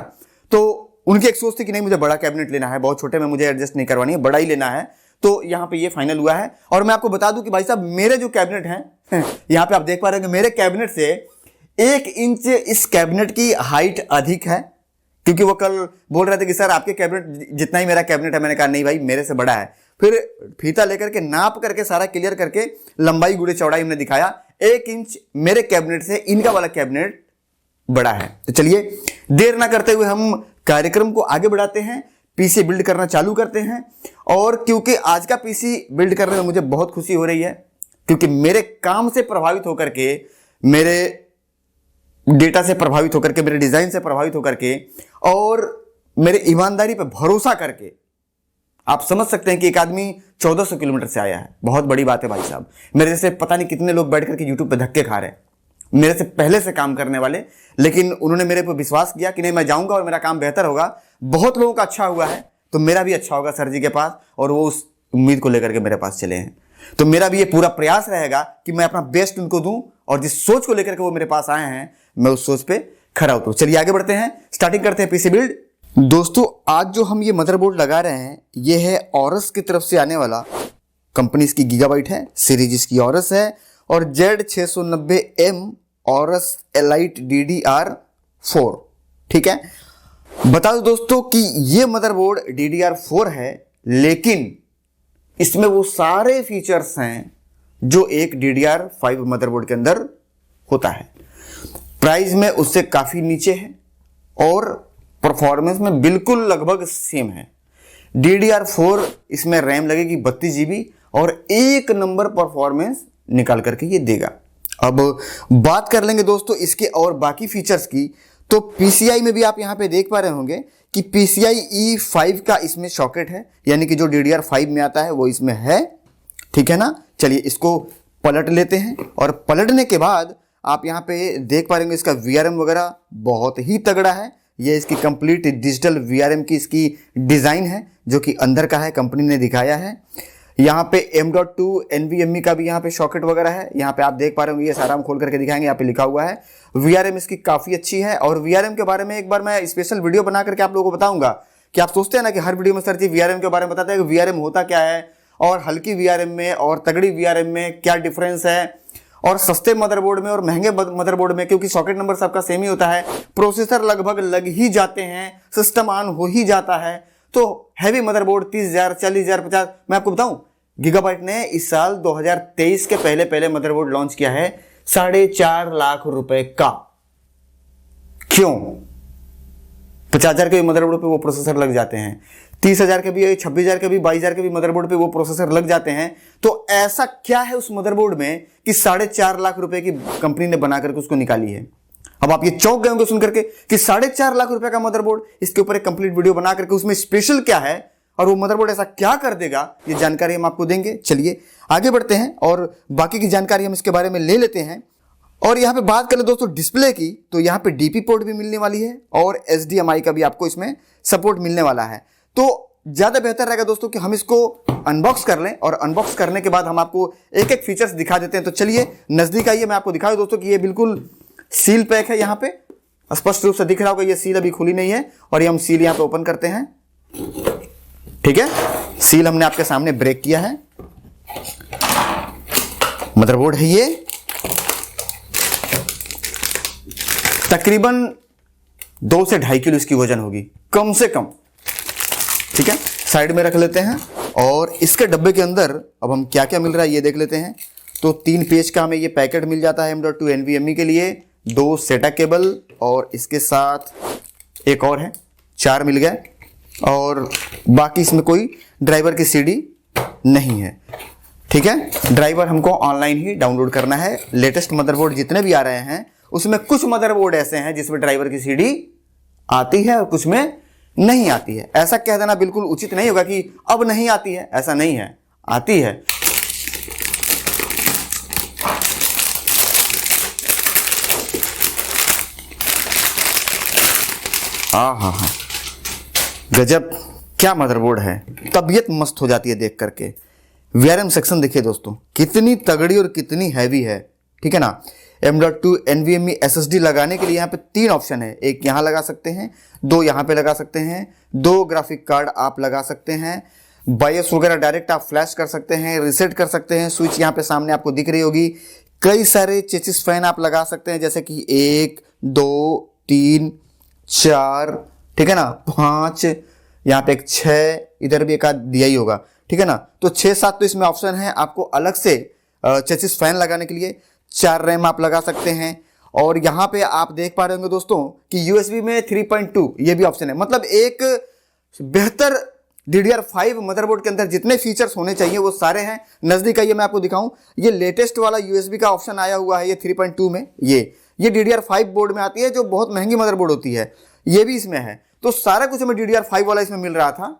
तो उनकी एक सोच थी कि नहीं मुझे बड़ा कैबिनेट लेना है, बहुत छोटे में मुझे एडजस्ट नहीं करवानी है, बड़ा ही लेना है। तो यहां पे ये फाइनल हुआ है। और मैं आपको बता दूं कि भाई साहब मेरे जो कैबिनेट हैं यहां पे आप देख पा रहे हैं मेरे कैबिनेट से 1 इंच इस कैबिनेट की हाइट अधिक है, क्योंकि वो कल बोल रहे थे कि सर आपके कैबिनेट जितना ही मेरा कैबिनेट है। मैंने कहा नहीं भाई मेरे से बड़ा है। फिर फीता लेकर के नाप करके सारा क्लियर करके लंबाई गुड़े चौड़ाई हमने दिखाया, 1 इंच मेरे कैबिनेट से इनका वाला कैबिनेट बड़ा है। तो चलिए देर ना करते हुए हम कार्यक्रम को आगे बढ़ाते हैं, पीसी बिल्ड करना चालू करते हैं। और क्योंकि आज का पीसी बिल्ड करने में मुझे बहुत खुशी हो रही है, क्योंकि मेरे काम से प्रभावित होकर के, मेरे डेटा से प्रभावित होकर के, मेरे डिजाइन से प्रभावित होकर के और मेरे ईमानदारी पर भरोसा करके आप समझ सकते हैं कि एक आदमी 1400 किलोमीटर से आया है, बहुत बड़ी बात है भाई साहब। मेरे जैसे पता नहीं कितने लोग बैठ करके यूट्यूब पे धक्के खा रहे हैं, मेरे से पहले से काम करने वाले, लेकिन उन्होंने मेरे पर विश्वास किया कि नहीं मैं जाऊंगा और मेरा काम बेहतर होगा। बहुत लोगों का अच्छा हुआ है, तो मेरा भी अच्छा होगा सर जी के पास, और वो उस उम्मीद को लेकर के मेरे पास चले हैं। तो मेरा भी ये पूरा प्रयास रहेगा कि मैं अपना बेस्ट उनको दूं, और जिस सोच को लेकर के वो मेरे पास आए हैं मैं उस सोच पे खरा उतरूं। चलिए आगे बढ़ते हैं, स्टार्टिंग करते हैं पीसी बिल्ड। दोस्तों आज जो हम ये मदरबोर्ड लगा रहे हैं ये है ऑरस की तरफ से आने वाला, कंपनी इसकी गीगाबाइट है, सीरीज इसकी ऑरस है, और Z690M ऑरस एलाइट DDR4। ठीक है, बता दो दोस्तों कि ये मदरबोर्ड DDR4 है, लेकिन इसमें वो सारे फीचर्स हैं जो एक DDR5 मदरबोर्ड के अंदर होता है। प्राइस में उससे काफी नीचे है और परफॉर्मेंस में बिल्कुल लगभग सेम है। DDR4 इसमें रैम लगेगी 32 GB और एक नंबर परफॉर्मेंस निकाल करके ये देगा। अब बात कर लेंगे दोस्तों इसके और बाकी फीचर्स की। तो PCI में भी आप यहां पे देख पा रहे होंगे कि PCI E5 का इसमें सॉकेट है, यानी कि जो DDR5 में आता है वो इसमें है। ठीक है ना, चलिए इसको पलट लेते हैं, और पलटने के बाद आप यहां पे देख पा रहे होंगे इसका VRM वगैरह बहुत ही तगड़ा है। ये इसकी कंप्लीट डिजिटल VRM की इसकी डिजाइन है जो कि अंदर का है, कंपनी ने दिखाया है। यहाँ पे M.2 NVMe का भी यहाँ पे सॉकेट वगैरह है, यहाँ पे आप देख पा रहे होंगे, ये सारा हम खोल करके दिखाएंगे, यहाँ पे लिखा हुआ है। VRM इसकी काफी अच्छी है, और VRM के बारे में एक बार मैं स्पेशल वीडियो बना करके आप लोगों को बताऊंगा कि आप सोचते हैं ना कि हर वीडियो में सर जी VRM के बारे में बताते हैं कि VRM होता क्या है, और हल्की VRM में और तगड़ी VRM में क्या डिफरेंस है, और सस्ते मदरबोर्ड में और महंगे मदरबोर्ड में, क्योंकि सॉकेट नंबर सबका सेम ही होता है, प्रोसेसर लगभग लग ही जाते हैं, सिस्टम ऑन हो ही जाता है। तो हैवी मदरबोर्ड 30,000, 40,000, 50, मैं आपको बताऊं गीगाबाइट ने इस साल 2023 के पहले मदरबोर्ड लॉन्च किया है 4.5 लाख रुपए का। क्यों? 50,000 के भी मदरबोर्ड पे वो प्रोसेसर लग जाते हैं, 30,000 के भी, 26,000 के भी, 22,000 के भी मदरबोर्ड पे वो प्रोसेसर लग जाते हैं। तो ऐसा क्या है उस मदरबोर्ड में कि 4.5 लाख रुपए की कंपनी ने बना करके उसको निकाली है। अब आप ये चौंक गए होंगे सुन करके कि 4.5 लाख रुपए का मदरबोर्ड, इसके ऊपर एक कंप्लीट वीडियो बना करके उसमें स्पेशल क्या है और वो मदरबोर्ड ऐसा क्या कर देगा, ये जानकारी हम आपको देंगे। चलिए आगे बढ़ते हैं और बाकी की जानकारी हम इसके बारे में ले लेते हैं। और यहाँ पे बात करें दोस्तों डिस्प्ले की, तो यहाँ पे DP पोर्ट भी मिलने वाली है और HDMI का भी आपको इसमें सपोर्ट मिलने वाला है। तो ज्यादा बेहतर रहेगा दोस्तों कि हम इसको अनबॉक्स कर लें, और अनबॉक्स करने के बाद हम आपको एक एक फीचर्स दिखा देते हैं। तो चलिए नजदीक आइए, मैं आपको दिखा दूं दोस्तों कि ये बिल्कुल सील पैक है। यहाँ पे स्पष्ट रूप से दिख रहा होगा, ये सील अभी खुली नहीं है, और ये हम सील यहाँ पे ओपन करते हैं। ठीक है, सील हमने आपके सामने ब्रेक किया है। मदरबोर्ड है ये, तकरीबन 2 से 2.5 किलो इसकी वजन होगी कम से कम। ठीक है, साइड में रख लेते हैं। और इसके डब्बे के अंदर अब हम क्या क्या मिल रहा है ये देख लेते हैं। तो 3 पेज का हमें ये पैकेट मिल जाता है M.2 NVMe के लिए, 2 सेटा केबल, और इसके साथ एक और है, 4 मिल गए। और बाकी इसमें कोई ड्राइवर की CD नहीं है। ठीक है, ड्राइवर हमको ऑनलाइन ही डाउनलोड करना है। लेटेस्ट मदरबोर्ड जितने भी आ रहे हैं उसमें कुछ मदरबोर्ड ऐसे हैं जिसमें ड्राइवर की CD आती है और कुछ में नहीं आती है। ऐसा कह देना बिल्कुल उचित नहीं होगा कि अब नहीं आती है, ऐसा नहीं है, आती है। हाँ, गजब, क्या मदरबोर्ड है, तबीयत मस्त हो जाती है देख करके। VRM सेक्शन देखिए दोस्तों, कितनी तगड़ी और कितनी हैवी है। ठीक है ना, M.2 NVMe SSD लगाने के लिए यहाँ पे 3 ऑप्शन है, एक यहाँ लगा सकते हैं, 2 यहाँ पे लगा सकते हैं, 2 ग्राफिक कार्ड आप लगा सकते हैं, बायस वगैरह डायरेक्ट आप फ्लैश कर सकते हैं, रीसेट कर सकते हैं। स्विच यहाँ पे सामने आपको दिख रही होगी। कई सारे चेसिस फैन आप लगा सकते हैं, जैसे कि 1, 2, 3, 4, ठीक है ना, 5, यहाँ पे एक 6, इधर भी एक आध दिया ही होगा। ठीक है ना, तो 6-7 तो इसमें ऑप्शन है आपको अलग से चेसिस फैन लगाने के लिए। 4 रैम आप लगा सकते हैं। और यहाँ पे आप देख पा रहे होंगे दोस्तों कि USB में 3.2 ये भी ऑप्शन है। मतलब एक बेहतर DDR5 मदरबोर्ड के अंदर जितने फीचर्स होने चाहिए वो सारे हैं। नजदीक आइए मैं आपको दिखाऊं, ये लेटेस्ट वाला USB का ऑप्शन आया हुआ है, ये 3.2 में, ये DDR5 बोर्ड में आती है जो बहुत महंगी मदरबोर्ड होती है, ये भी इसमें है। तो सारा कुछ हमें DDR5 वाला इसमें मिल रहा था,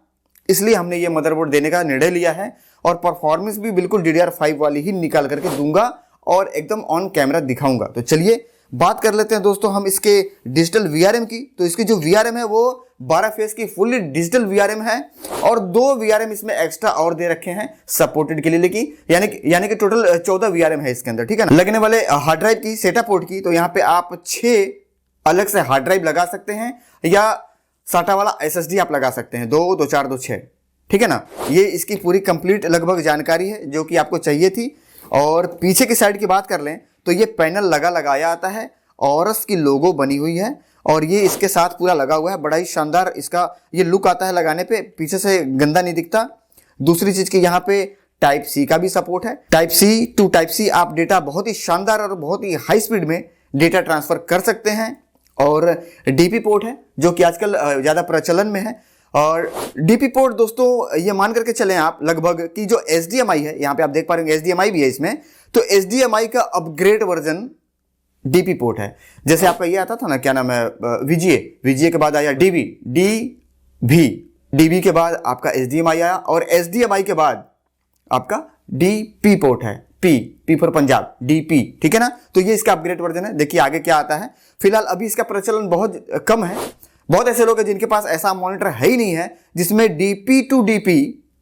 इसलिए हमने ये मदरबोर्ड देने का निर्णय लिया है और परफॉर्मेंस भी बिल्कुल DDR5 वाली ही निकाल करके दूंगा और एकदम ऑन कैमरा दिखाऊंगा। तो चलिए बात कर लेते हैं दोस्तों हम इसके डिजिटल VRM की। तो इसकी जो VRM है वो 12 फेस की फुल्ली डिजिटल VRM है और 2 VRM इसमें एक्स्ट्रा और दे रखे हैं सपोर्टेड के लिए, लेकिन यानी कि टोटल 14 VRM है इसके अंदर, ठीक है ना। लगने वाले हार्ड ड्राइव की सेटा पोर्ट की, तो यहाँ पे आप 6 अलग से हार्ड ड्राइव लगा सकते हैं या SATA वाला SSD आप लगा सकते हैं, 2 2 4 2 6, ठीक है ना। ये इसकी पूरी कंप्लीट लगभग जानकारी है जो कि आपको चाहिए थी। और पीछे की साइड की बात कर लें तो ये पैनल लगाया आता है, ऑरस की लोगो बनी हुई है और ये इसके साथ पूरा लगा हुआ है। बड़ा ही शानदार इसका ये लुक आता है लगाने पे, पीछे से गंदा नहीं दिखता। दूसरी चीज की यहाँ पे टाइप सी का भी सपोर्ट है। Type C to type C आप डेटा बहुत ही शानदार और बहुत ही हाई स्पीड में डेटा ट्रांसफर कर सकते हैं। और डीपी पोर्ट है जो कि आजकल ज्यादा प्रचलन में है। और डीपी पोर्ट दोस्तों ये मान करके चलें आप लगभग कि जो HDMI है, यहाँ पे आप देख पा रहे हैं HDMI भी है इसमें, तो HDMI का अपग्रेड वर्जन डीपी पोर्ट है। जैसे आपका ये आता था ना, क्या नाम है, VGA के बाद आया DB के बाद आपका HDMI आया और HDMI के बाद आपका DP पोर्ट है, P फॉर पंजाब, DP, ठीक है ना। तो ये इसका अपग्रेड वर्जन है। देखिए आगे क्या आता है। फिलहाल अभी इसका प्रचलन बहुत कम है। बहुत ऐसे लोग हैं जिनके पास ऐसा मॉनिटर है ही नहीं है जिसमें DP टू DP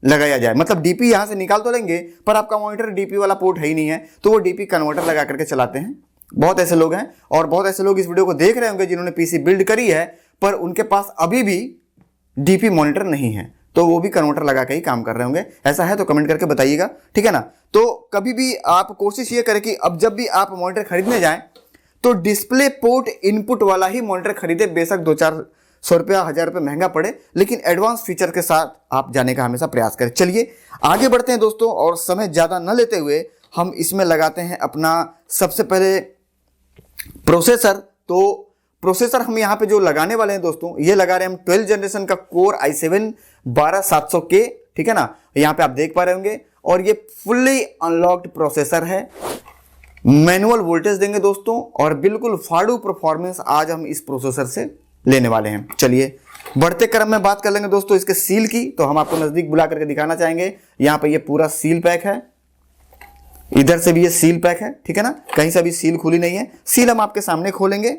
लगाया जाए, मतलब DP यहां से निकाल तो लेंगे पर आपका मॉनिटर DP वाला पोर्ट है ही नहीं है, तो वो DP कन्वर्टर लगा करके चलाते हैं। बहुत ऐसे लोग हैं और बहुत ऐसे लोग इस वीडियो को देख रहे होंगे जिन्होंने PC बिल्ड करी है पर उनके पास अभी भी DP मॉनिटर नहीं है, तो वो भी कन्वर्टर लगा के ही काम कर रहे होंगे। ऐसा है तो कमेंट करके बताइएगा, ठीक है ना। तो कभी भी आप कोशिश ये करें कि अब जब भी आप मॉनिटर खरीदने जाएं तो डिस्प्ले पोर्ट इनपुट वाला ही मॉनिटर खरीदे। बेशक 200-400 रुपया 1000 रुपये महंगा पड़े, लेकिन एडवांस फीचर के साथ आप जाने का हमेशा प्रयास करें। चलिए आगे बढ़ते हैं दोस्तों और समय ज्यादा न लेते हुए हम इसमें लगाते हैं अपना सबसे पहले प्रोसेसर। तो प्रोसेसर हम यहाँ पे जो लगाने वाले हैं दोस्तों, ये लगा रहे हैं हम 12 जनरेशन का कोर i7 12700K, ठीक है ना। यहाँ पे आप देख पा रहे होंगे और ये फुल्ली अनलॉक्ड प्रोसेसर है। मैनुअल वोल्टेज देंगे दोस्तों और बिल्कुल फाड़ू परफॉर्मेंस आज हम इस प्रोसेसर से लेने वाले हैं। चलिए बढ़ते क्रम में बात कर लेंगे दोस्तों इसके सील की। तो हम आपको नजदीक बुला करके दिखाना चाहेंगे। यहाँ पे ये पूरा सील पैक है, इधर से भी ये सील पैक है, ठीक है ना, कहीं से भी सील खुली नहीं है। सील हम आपके सामने खोलेंगे,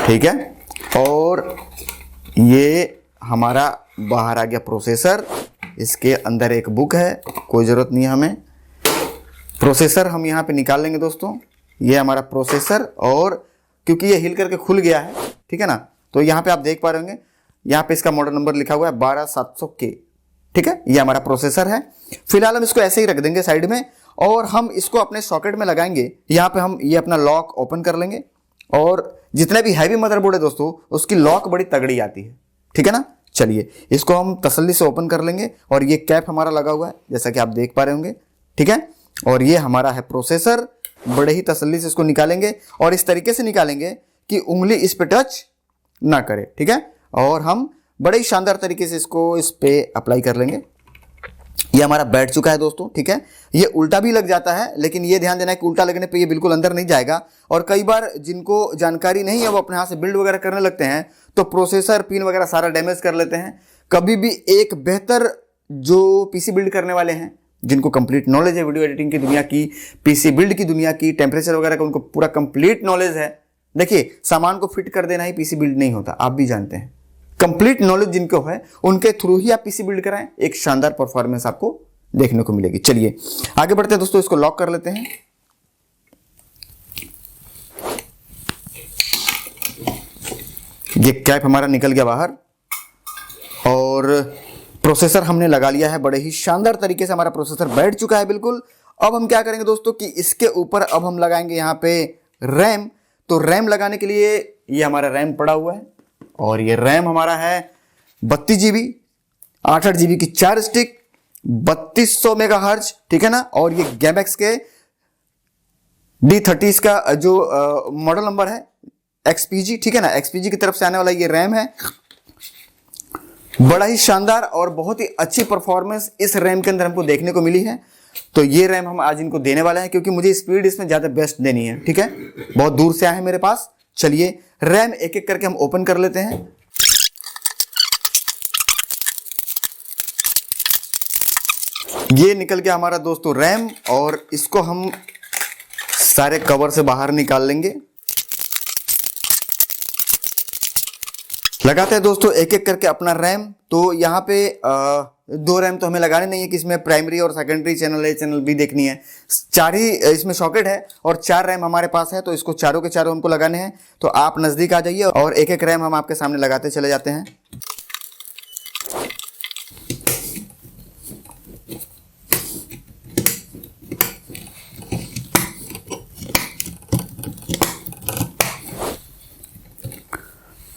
ठीक है। और ये हमारा बाहर आ गया प्रोसेसर। इसके अंदर एक बुक है, कोई जरूरत नहीं है हमें। प्रोसेसर हम यहाँ पे निकाल लेंगे दोस्तों। ये हमारा प्रोसेसर, और क्योंकि ये हिल करके खुल गया है, ठीक है ना, तो यहाँ पे आप देख पा रहे होंगे, यहाँ पे इसका मॉडल नंबर लिखा हुआ है 12700K, ठीक है। ये हमारा प्रोसेसर है। फिलहाल हम इसको ऐसे ही रख देंगे साइड में और हम इसको अपने सॉकेट में लगाएंगे। यहाँ पे हम ये अपना लॉक ओपन कर लेंगे और जितने भी हैवी मदरबोर्ड है दोस्तों उसकी लॉक बड़ी तगड़ी आती है, ठीक है ना। चलिए इसको हम तसल्ली से ओपन कर लेंगे और ये कैप हमारा लगा हुआ है जैसा कि आप देख पा रहे होंगे, ठीक है। और ये हमारा है प्रोसेसर। बड़े ही तसल्ली से इसको निकालेंगे और इस तरीके से निकालेंगे कि उंगली इस पे टच ना करे, ठीक है। और हम बड़े ही शानदार तरीके से इसको इस पे अप्लाई कर लेंगे। ये हमारा बैठ चुका है दोस्तों, ठीक है। ये उल्टा भी लग जाता है, लेकिन ये ध्यान देना है कि उल्टा लगने पे ये बिल्कुल अंदर नहीं जाएगा। और कई बार जिनको जानकारी नहीं है वो अपने हाथ से बिल्ड वगैरह करने लगते हैं तो प्रोसेसर पिन वगैरह सारा डैमेज कर लेते हैं। कभी भी एक बेहतर जो PC बिल्ड करने वाले हैं, जिनको कंप्लीट नॉलेज है वीडियो एडिटिंग की दुनिया की, PC बिल्ड की दुनिया की, टेम्परेचर वगैरह का उनको पूरा कंप्लीट नॉलेज है। देखिए सामान को फिट कर देना ही PC बिल्ड नहीं होता, आप भी जानते हैं। कंप्लीट नॉलेज जिनको है उनके थ्रू ही आप PC बिल्ड कराएं, एक शानदार परफॉर्मेंस आपको देखने को मिलेगी। चलिए आगे बढ़ते हैं दोस्तों, इसको लॉक कर लेते हैं। ये कैप हमारा निकल गया बाहर और प्रोसेसर हमने लगा लिया है। बड़े ही शानदार तरीके से हमारा प्रोसेसर बैठ चुका है बिल्कुल। अब हम क्या करेंगे दोस्तों कि इसके ऊपर अब हम लगाएंगे यहाँ पे रैम। तो रैम लगाने के लिए ये हमारा रैम पड़ा हुआ है और ये रैम हमारा है 32 GB, 8 GB की 4 स्टिक, 3200 मेगाहर्ट्ज, ठीक है ना। और ये गेमएक्स के D30 का जो मॉडल नंबर है XPG, ठीक है ना, XPG की तरफ से आने वाला ये रैम है। बड़ा ही शानदार और बहुत ही अच्छी परफॉर्मेंस इस रैम के अंदर हमको देखने को मिली है। तो ये रैम हम आज इनको देने वाले हैं क्योंकि मुझे स्पीड इसमें ज्यादा बेस्ट देनी है, ठीक है। बहुत दूर से आए हैं मेरे पास। चलिए रैम एक एक करके हम ओपन कर लेते हैं। ये निकल गया हमारा दोस्तों रैम, और इसको हम सारे कवर से बाहर निकाल लेंगे। लगाते हैं दोस्तों एक एक करके अपना रैम। तो यहाँ पे 2 रैम तो हमें लगाने नहीं है कि इसमें प्राइमरी और secondary channel A channel B देखनी है। 4 ही इसमें सॉकेट है और 4 रैम हमारे पास है, तो इसको चारों के चारों हमको लगाने हैं। तो आप नज़दीक आ जाइए और एक एक रैम हम आपके सामने लगाते चले जाते हैं।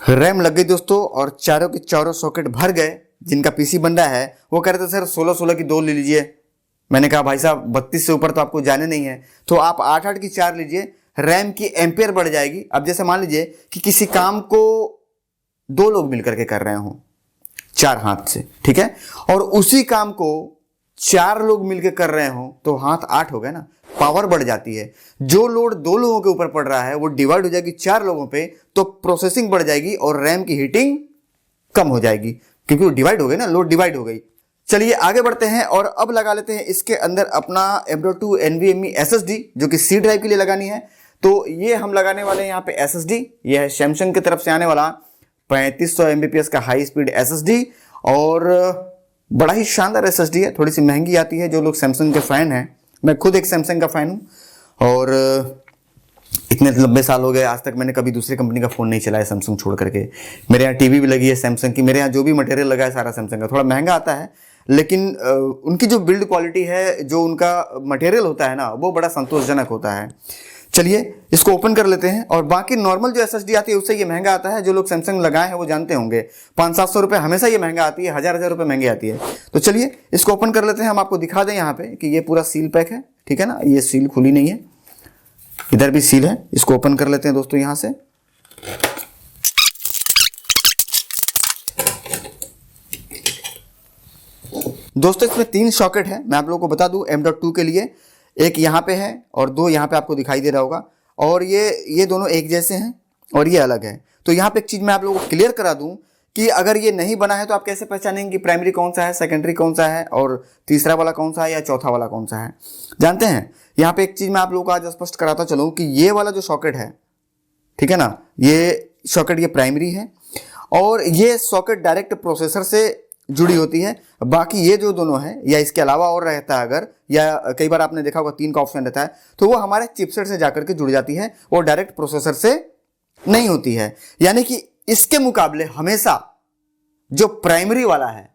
रैम लग गई दोस्तों और चारों के चारों सॉकेट भर गए। जिनका पीसी बन रहा है वो कह रहे थे सर 16-16 की 2 ले लीजिए। मैंने कहा भाई साहब 32 से ऊपर तो आपको जाने नहीं है, तो आप 8-8 की 4 लीजिए। रैम की एम्पेयर बढ़ जाएगी। अब जैसे मान लीजिए कि किसी काम को 2 लोग मिलकर के कर रहे हो 4 हाथ से, ठीक है, और उसी काम को 4 लोग मिलकर कर रहे हो तो हाथ 8 हो गए ना, पावर बढ़ जाती है। जो लोड 2 लोगों के ऊपर पड़ रहा है वो डिवाइड हो जाएगी 4 लोगों पे, तो प्रोसेसिंग बढ़ जाएगी और रैम की हीटिंग कम हो जाएगी, क्योंकि वो डिवाइड हो गई ना, लोड डिवाइड हो गई। चलिए आगे बढ़ते हैं और अब लगा लेते हैं इसके अंदर अपना M.2 NVMe SSD, जो कि C ड्राइव के लिए लगानी है। तो ये हम लगाने वाले हैं यहाँ पे SSD। ये है सैमसंग की तरफ से आने वाला 3500 Mbps का हाई स्पीड SSD, और बड़ा ही शानदार SSD है। थोड़ी सी महंगी आती है। जो लोग सैमसंग के फैन हैं, मैं खुद एक सैमसंग का फैन हूँ और इतने लंबे साल हो गए, आज तक मैंने कभी दूसरी कंपनी का फ़ोन नहीं चलाया सैमसंग छोड़ करके। मेरे यहाँ टीवी भी लगी है सैमसंग की, मेरे यहाँ जो भी मटेरियल लगा है सारा सैमसंग का। थोड़ा महंगा आता है, लेकिन उनकी जो बिल्ड क्वालिटी है, जो उनका मटेरियल होता है ना, वो बड़ा संतोषजनक होता है। चलिए इसको ओपन कर लेते हैं। और बाकी नॉर्मल जो SSD आती है उससे ये महंगा आता है। जो लोग सैमसंग लगाए हैं वो जानते होंगे, 500-700 रुपये हमेशा ये महंगा आती है, 1000-1000 रुपये महंगी आती है। तो चलिए इसको ओपन कर लेते हैं। हम आपको दिखा दें यहाँ पे कि ये पूरा सील पैक है, ठीक है ना, ये सील खुली नहीं है, इधर भी सील है। इसको ओपन कर लेते हैं दोस्तों यहाँ से। दोस्तों इसमें 3 सॉकेट है, मैं आप लोगों को बता दूं। M.2 के लिए एक यहाँ पे है और 2 यहाँ पे आपको दिखाई दे रहा होगा, और ये दोनों एक जैसे हैं और ये अलग है। तो यहाँ पे एक चीज़ मैं आप लोगों को क्लियर करा दूं कि अगर ये नहीं बना है तो आप कैसे पहचानेंगे कि प्राइमरी कौन सा है, सेकेंडरी कौन सा है, और तीसरा वाला कौन सा है या चौथा वाला कौन सा है। जानते हैं, यहाँ पे एक चीज़ मैं आप लोगों को आज स्पष्ट कराता चलूँ कि ये वाला जो सॉकेट है, ठीक है ना, ये सॉकेट ये प्राइमरी है और ये सॉकेट डायरेक्ट प्रोसेसर से जुड़ी होती है। बाकी ये जो दोनों है या इसके अलावा और रहता है अगर, या कई बार आपने देखा होगा 3 का ऑप्शन रहता है, तो वो हमारे चिपसेट से जाकर के जुड़ जाती है, वो डायरेक्ट प्रोसेसर से नहीं होती है। यानी कि इसके मुकाबले हमेशा जो प्राइमरी वाला है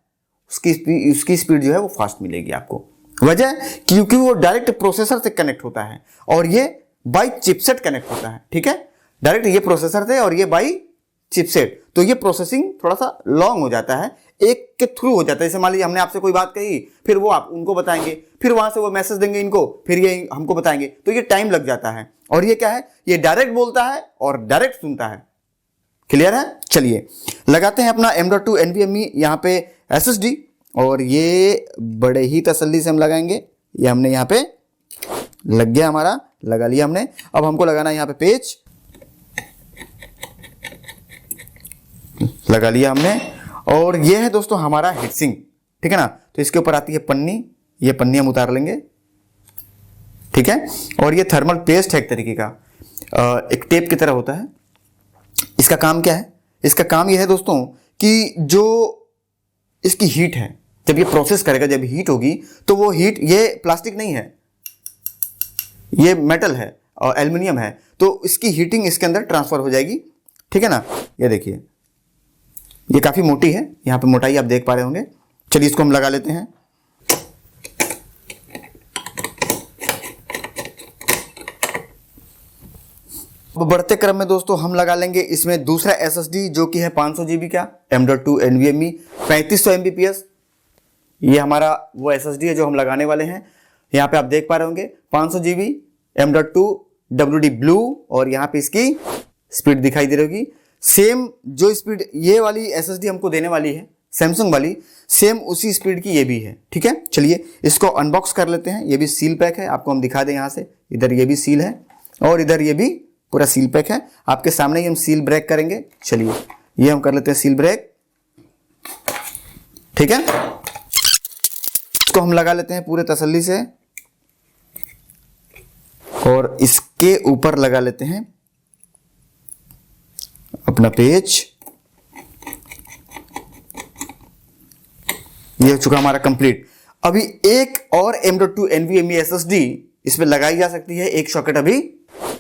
उसकी स्पीड जो है वो फास्ट मिलेगी आपको। वजह क्योंकि वो डायरेक्ट प्रोसेसर से कनेक्ट होता है और ये बाई चिपसेट कनेक्ट होता है, ठीक है। डायरेक्ट ये प्रोसेसर से और ये बाई चिपसेट, तो ये प्रोसेसिंग थोड़ा सा लॉन्ग हो जाता है, एक के थ्रू हो जाता है। जैसे मान लीजिए हमने आपसे कोई बात कही, फिर वो आप उनको बताएंगे, फिर वहां से वो मैसेज देंगे इनको, फिर ये हमको बताएंगे, तो ये टाइम लग जाता है। और ये क्या है, ये डायरेक्ट बोलता है और डायरेक्ट सुनता है। क्लियर है। चलिए लगाते हैं अपना M.2 NVMe यहाँ पे SSD, और ये बड़े ही तसल्ली से हम लगाएंगे। ये हमने यहाँ पे लग गया, हमारा लगा लिया हमने। अब हमको लगाना है यहाँ पे पेज, लगा लिया हमने। और ये है दोस्तों हमारा हीटसिंक, ठीक है ना। तो इसके ऊपर आती है पन्नी, ये पन्नी हम उतार लेंगे, ठीक है। और ये थर्मल पेस्ट है एक तरीके का, एक टेप की तरह होता है। इसका काम क्या है, इसका काम यह है दोस्तों कि जो इसकी हीट है, जब ये प्रोसेस करेगा, जब हीट होगी तो वो हीट, ये प्लास्टिक नहीं है, ये मेटल है और एल्युमिनियम है, तो इसकी हीटिंग इसके अंदर ट्रांसफर हो जाएगी, ठीक है ना। ये देखिए ये काफी मोटी है, यहाँ पे मोटाई आप देख पा रहे होंगे। चलिए इसको हम लगा लेते हैं। अब बढ़ते क्रम में दोस्तों हम लगा लेंगे इसमें दूसरा SSD, जो कि है 500 GB का M.2 NVMe 3500 Mbps। ये हमारा वो SSD है जो हम लगाने वाले हैं। यहाँ पे आप देख पा रहे होंगे 500 GB M.2 WD Blue, और यहाँ पे इसकी स्पीड दिखाई दे रही होगी। सेम जो स्पीड ये वाली SSD हमको देने वाली है सैमसंग वाली, सेम उसी स्पीड की ये भी है, ठीक है। चलिए इसको अनबॉक्स कर लेते हैं। ये भी सील पैक है, आपको हम दिखा दें यहाँ से, इधर ये भी सील है और इधर ये भी पूरा सील पैक है। आपके सामने ही हम सील ब्रेक करेंगे। चलिए ये हम कर लेते हैं सील ब्रेक, ठीक है। इसको हम लगा लेते हैं पूरे तसल्ली से और इसके ऊपर लगा लेते हैं अपना पेज। ये हो चुका हमारा कंप्लीट। अभी एक और M.2 NVMe SSD इसमें लगाई जा सकती है, एक सॉकेट अभी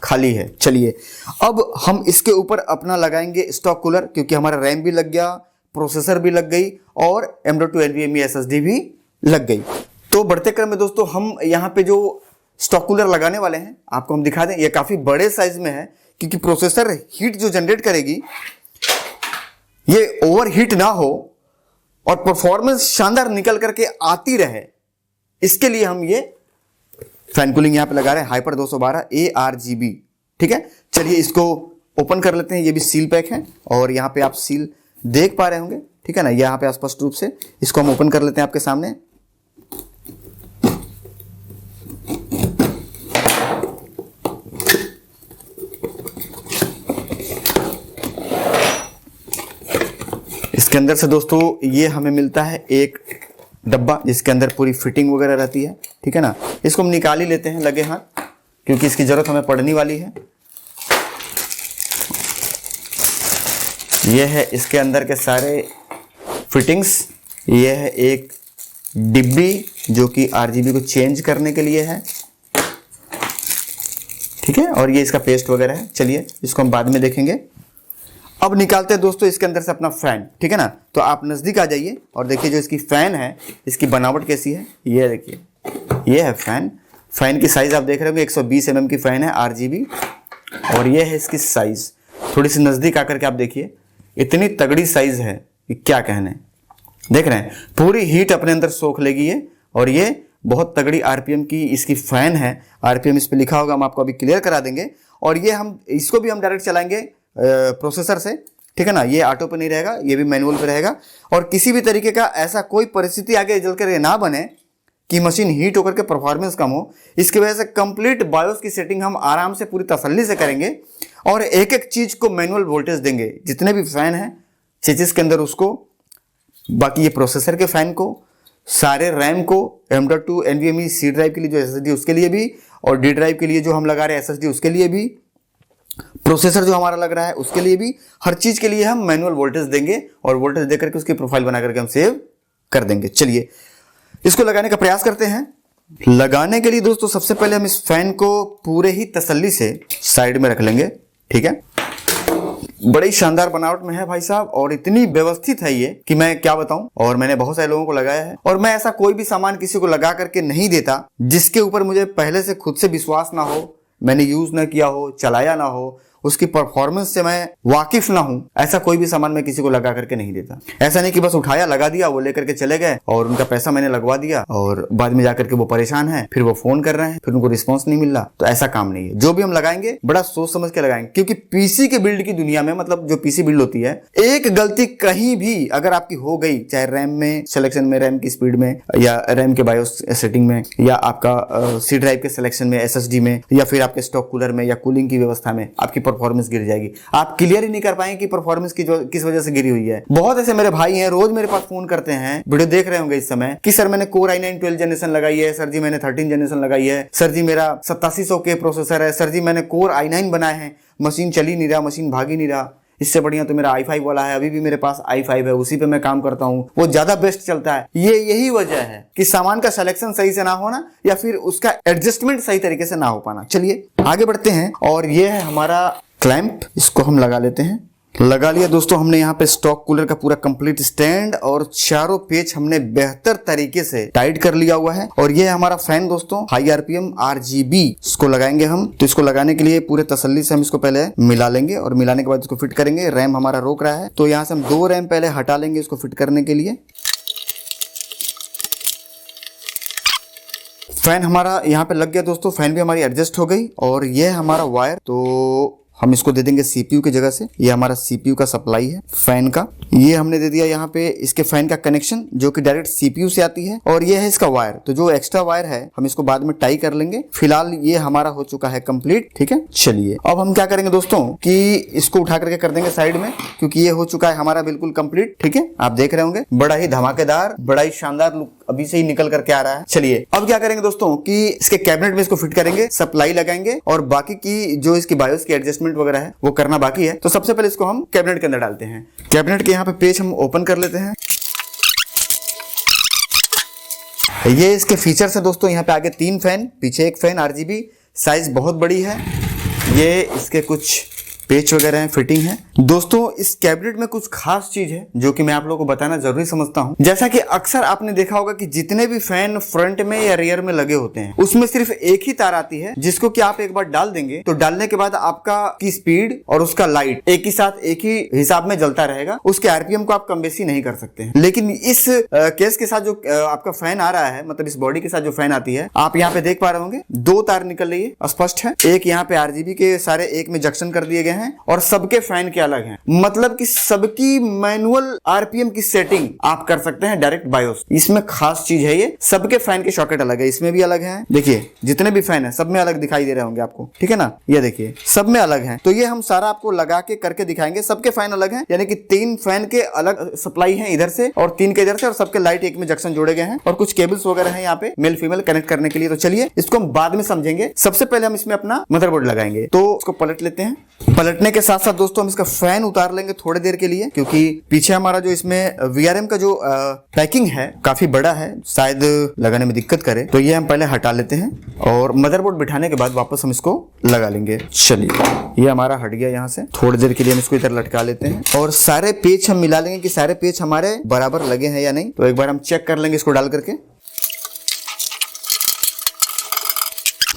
खाली है। चलिए अब हम इसके ऊपर अपना लगाएंगे स्टॉक कूलर, क्योंकि हमारा रैम भी लग गया, प्रोसेसर भी लग गई और M.2 NVMe SSD भी लग गई। तो बढ़ते क्रम में दोस्तों हम यहाँ पे जो स्टॉक कूलर लगाने वाले हैं आपको हम दिखा दें। ये काफी बड़े साइज में है, क्योंकि प्रोसेसर हीट जो जनरेट करेगी ये ओवर हीट ना हो और परफॉर्मेंस शानदार निकल करके आती रहे, इसके लिए हम ये फैन कूलिंग यहां पे लगा रहे हैं हाइपर 212 ARGB। ठीक है, चलिए इसको ओपन कर लेते हैं। ये भी सील पैक है और यहां पे आप सील देख पा रहे होंगे, ठीक है ना, यहां पे स्पष्ट रूप से इसको हम ओपन कर लेते हैं आपके सामने। इसके अंदर से दोस्तों ये हमें मिलता है एक डब्बा जिसके अंदर पूरी फिटिंग वगैरह रहती है, ठीक है ना। इसको हम निकाल ही लेते हैं लगे हाथ, क्योंकि इसकी जरूरत हमें पड़ने वाली है। ये है इसके अंदर के सारे फिटिंग्स। ये है एक डिब्बी जो कि RGB को चेंज करने के लिए है, ठीक है, और ये इसका पेस्ट वगैरह है। चलिए इसको हम बाद में देखेंगे। अब निकालते हैं दोस्तों इसके अंदर से अपना फैन, ठीक है ना। तो आप नजदीक आ जाइए और देखिए जो इसकी फैन है इसकी बनावट कैसी है। ये देखिए, ये है फैन। फैन की साइज आप देख रहे होंगे 120 mm की फैन है RGB, और ये है इसकी साइज। थोड़ी सी नजदीक आकर के आप देखिए, इतनी तगड़ी साइज है कि क्या कहने। देख रहे हैं पूरी हीट अपने अंदर सोख लेगी ये, और ये बहुत तगड़ी RPM की इसकी फैन है। RPM इस पे लिखा होगा, हम आपको अभी क्लियर करा देंगे। और ये हम इसको भी हम डायरेक्ट चलाएंगे प्रोसेसर से, ठीक है ना। ये ऑटो पे नहीं रहेगा, ये भी मैनुअल पे रहेगा। और किसी भी तरीके का ऐसा कोई परिस्थिति आगे चल कर ना बने कि मशीन हीट होकर के परफॉर्मेंस कम हो, इसकी वजह से कंप्लीट बायोस की सेटिंग हम आराम से पूरी तसल्ली से करेंगे और एक एक चीज को मैनुअल वोल्टेज देंगे। जितने भी फैन हैं चेचिस के अंदर उसको, बाकी ये प्रोसेसर के फैन को, सारे रैम को, M.2 NVMe C ड्राइव के लिए जो SSD उसके लिए भी, और D ड्राइव के लिए जो हम लगा रहे हैं SSD उसके लिए भी, प्रोसेसर जो हमारा लग रहा है उसके लिए भी, हर चीज के लिए हम मैनुअल वोल्टेज देंगे और वोल्टेज देकर के उसकी प्रोफाइल बना करके हम सेव कर देंगे। चलिए इसको लगाने का प्रयास करते हैं। लगाने के लिए दोस्तों सबसे पहले हम इस फैन को पूरे ही तसल्ली से साइड में रख लेंगे, ठीक है। बड़ी शानदार बनावट में है भाई साहब, और इतनी व्यवस्थित है ये कि मैं क्या बताऊं। और मैंने बहुत सारे लोगों को लगाया है, और मैं ऐसा कोई भी सामान किसी को लगा करके नहीं देता जिसके ऊपर मुझे पहले से खुद से विश्वास ना हो, मैंने यूज ना किया हो, चलाया ना हो, उसकी परफॉर्मेंस से मैं वाकिफ ना हूं। ऐसा कोई भी सामान मैं किसी को लगा करके नहीं देता। ऐसा नहीं कि बस उठाया, लगा दिया, वो लेकर के चले गए और उनका पैसा मैंने लगवा दिया और बाद में जाकर के वो परेशान है, फिर वो फोन कर रहे हैं, फिर उनको रिस्पांस नहीं मिल रहा। तो ऐसा काम नहीं है। जो भी हम लगाएंगे बड़ा सोच समझ के लगाएंगे, क्योंकि पीसी के बिल्ड की दुनिया में, मतलब जो पीसी बिल्ड होती है, एक गलती कहीं भी अगर आपकी हो गई, चाहे रैम में सिलेक्शन में, रैम की स्पीड में, या रैम के बायोस सेटिंग में, या आपका C ड्राइव के सिलेक्शन में, SSD में, या फिर आपके स्टॉक कूलर में या कूलिंग की व्यवस्था में, आपकी परफॉर्मेंस गिर जाएगी। आप क्लियर ही नहीं कर पाएंगे कि परफॉर्मेंस किस वजह से गिरी हुई है। बहुत ऐसे मेरे भाई हैं, रोज मेरे पास फोन करते हैं, वीडियो देख रहे होंगे इस समय, कि सर मैंने Core i9 12 जनरेशन लगाई है, सर जी मैंने 13 जनरेशन लगाई है, सर जी मेरा 8700K प्रोसेसर है, सर जी मैंने Core i9 बनाए हैं, मशीन चल ही नहीं रहा, मशीन भाग ही नहीं रहा, इससे बढ़िया तो मेरा i5 वाला है, अभी भी मेरे पास i5 है, उसी पे मैं काम करता हूं, वो ज्यादा बेस्ट चलता है। यही वजह है कि सामान का सिलेक्शन सही से ना होना, या फिर उसका एडजस्टमेंट सही तरीके से ना हो पाना। चलिए आगे बढ़ते हैं, और ये है हमारा क्लैंप। इसको हम लगा लेते हैं। लगा लिया दोस्तों हमने यहाँ पे स्टॉक कूलर का पूरा कंप्लीट स्टैंड, और चारों पेच हमने बेहतर तरीके से टाइट कर लिया हुआ है। और ये है हमारा फैन दोस्तों, हाई RPM RGB। इसको लगाएंगे हम। तो इसको लगाने के लिए पूरे तसल्ली से हम इसको पहले मिला लेंगे, और मिलाने के बाद इसको फिट करेंगे। रैम हमारा रोक रहा है, तो यहाँ से हम 2 रैम पहले हटा लेंगे इसको फिट करने के लिए। फैन हमारा यहाँ पे लग गया दोस्तों, फैन भी हमारी एडजस्ट हो गई। और ये हमारा वायर, तो हम इसको दे देंगे CPU की जगह से। ये हमारा CPU का सप्लाई है फैन का। ये हमने दे दिया यहाँ पे इसके फैन का कनेक्शन, जो कि डायरेक्ट CPU से आती है। और ये है इसका वायर, तो जो एक्स्ट्रा वायर है हम इसको बाद में टाई कर लेंगे। फिलहाल ये हमारा हो चुका है कंप्लीट, ठीक है। चलिए अब हम क्या करेंगे दोस्तों कि इसको उठा करके कर देंगे साइड में, क्योंकि ये हो चुका है हमारा बिल्कुल कंप्लीट, ठीक है। आप देख रहे होंगे बड़ा ही धमाकेदार, बड़ा ही शानदार लुक अभी से ही निकल करके आ रहा है। चलिए अब क्या करेंगे दोस्तों कि इसके कैबिनेट में इसको फिट करेंगे, सप्लाई लगाएंगे और बाकी की जो इसकी बायोस की एडजस्टमेंट वगैरह है वो करना बाकी है। तो सबसे पहले इसको हम कैबिनेट के अंदर डालते हैं। कैबिनेट के यहाँ पे पेज हम ओपन कर लेते हैं। ये इसके फीचर्स है दोस्तों, यहाँ पे आगे 3 फैन, पीछे 1 फैन RGB, साइज बहुत बड़ी है। ये इसके कुछ पेच वगैरह है, फिटिंग है। दोस्तों इस कैबिनेट में कुछ खास चीज है जो कि मैं आप लोगों को बताना जरूरी समझता हूं। जैसा कि अक्सर आपने देखा होगा कि जितने भी फैन फ्रंट में या रियर में लगे होते हैं उसमें सिर्फ एक ही तार आती है, जिसको कि आप एक बार डाल देंगे तो डालने के बाद आपका की स्पीड और उसका लाइट एक ही साथ एक ही हिसाब में जलता रहेगा। उसके RPM को आप कम बेसी नहीं कर सकते हैं। लेकिन इस केस के साथ जो आपका फैन आ रहा है, मतलब इस बॉडी के साथ जो फैन आती है, आप यहाँ पे देख पा रहे होंगे 2 तार निकल रही है, स्पष्ट है। एक यहाँ पे RGB के सारे एक में जंक्शन कर दिए गए हैं और सबके फैन के अलग हैं। मतलब कि सबकी मैनुअल RPM की सेटिंग आप कर सकते हैं डायरेक्ट बायोस। इसमें खास चीज है, ये सबके फैन के सॉकेट अलग है, इसमें भी अलग है। देखिए जितने भी फैन है सब में अलग दिखाई दे रहे होंगे आपको, ठीक है ना। ये देखिए सब में अलग है। तो ये हम सारा आपको लगा के करके दिखाएंगे। सबके फैन अलग है, यानी कि 3 फैन के अलग सप्लाई है इधर से और 3 के इधर से, और सबके लाइट एक में जंक्शन जोड़े गए हैं और कुछ केबल्स वगैरह है यहाँ पे मेल फीमेल कनेक्ट करने के लिए। तो चलिए इसको हम बाद में समझेंगे। सबसे पहले हम इसमें अपना मदरबोर्ड लगाएंगे। तो उसको पलट लेते हैं। पलटने के साथ साथ दोस्तों हम इसका फैन उतार लेंगे थोड़ी देर के लिए, क्योंकि पीछे हमारा जो इसमें VRM का जो पैकिंग है काफी बड़ा है, शायद लगाने में दिक्कत करे। तो ये हम पहले हटा लेते हैं और मदरबोर्ड बिठाने के बाद वापस हम इसको लगा लेंगे। चलिए ये हमारा हट गया यहाँ से। थोड़ी देर के लिए हम इसको इधर लटका लेते हैं और सारे पेच हम मिला लेंगे कि सारे पेच हमारे बराबर लगे हैं या नहीं। तो एक बार हम चेक कर लेंगे इसको डाल करके।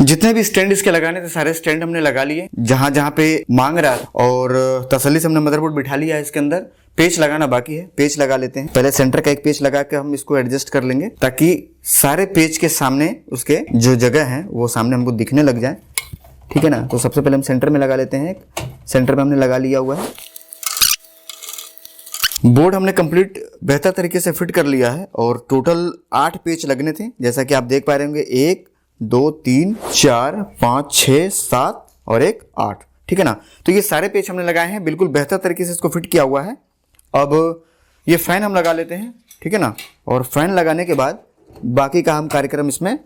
जितने भी स्टैंड इसके लगाने थे सारे स्टैंड हमने लगा लिए जहां जहां पे मांग रहा है, और तसल्ली से हमने मदरबोर्ड बिठा लिया है। इसके अंदर पेच लगाना बाकी है, पेच लगा लेते हैं। पहले सेंटर का एक पेच लगा के हम इसको एडजस्ट कर लेंगे ताकि सारे पेच के सामने उसके जो जगह है वो सामने हमको दिखने लग जाए, ठीक है ना। तो सबसे पहले हम सेंटर में लगा लेते हैं। सेंटर में हमने लगा लिया हुआ है। बोर्ड हमने कंप्लीट बेहतर तरीके से फिट कर लिया है और टोटल 8 पेच लगने थे, जैसा कि आप देख पा रहे होंगे। 1 2 3 4 5 6 7 और 1 8, ठीक है ना। तो ये सारे पेच हमने लगाए हैं, बिल्कुल बेहतर तरीके से इसको फिट किया हुआ है। अब ये फैन हम लगा लेते हैं, ठीक है ना। और फैन लगाने के बाद बाकी का हम कार्यक्रम इसमें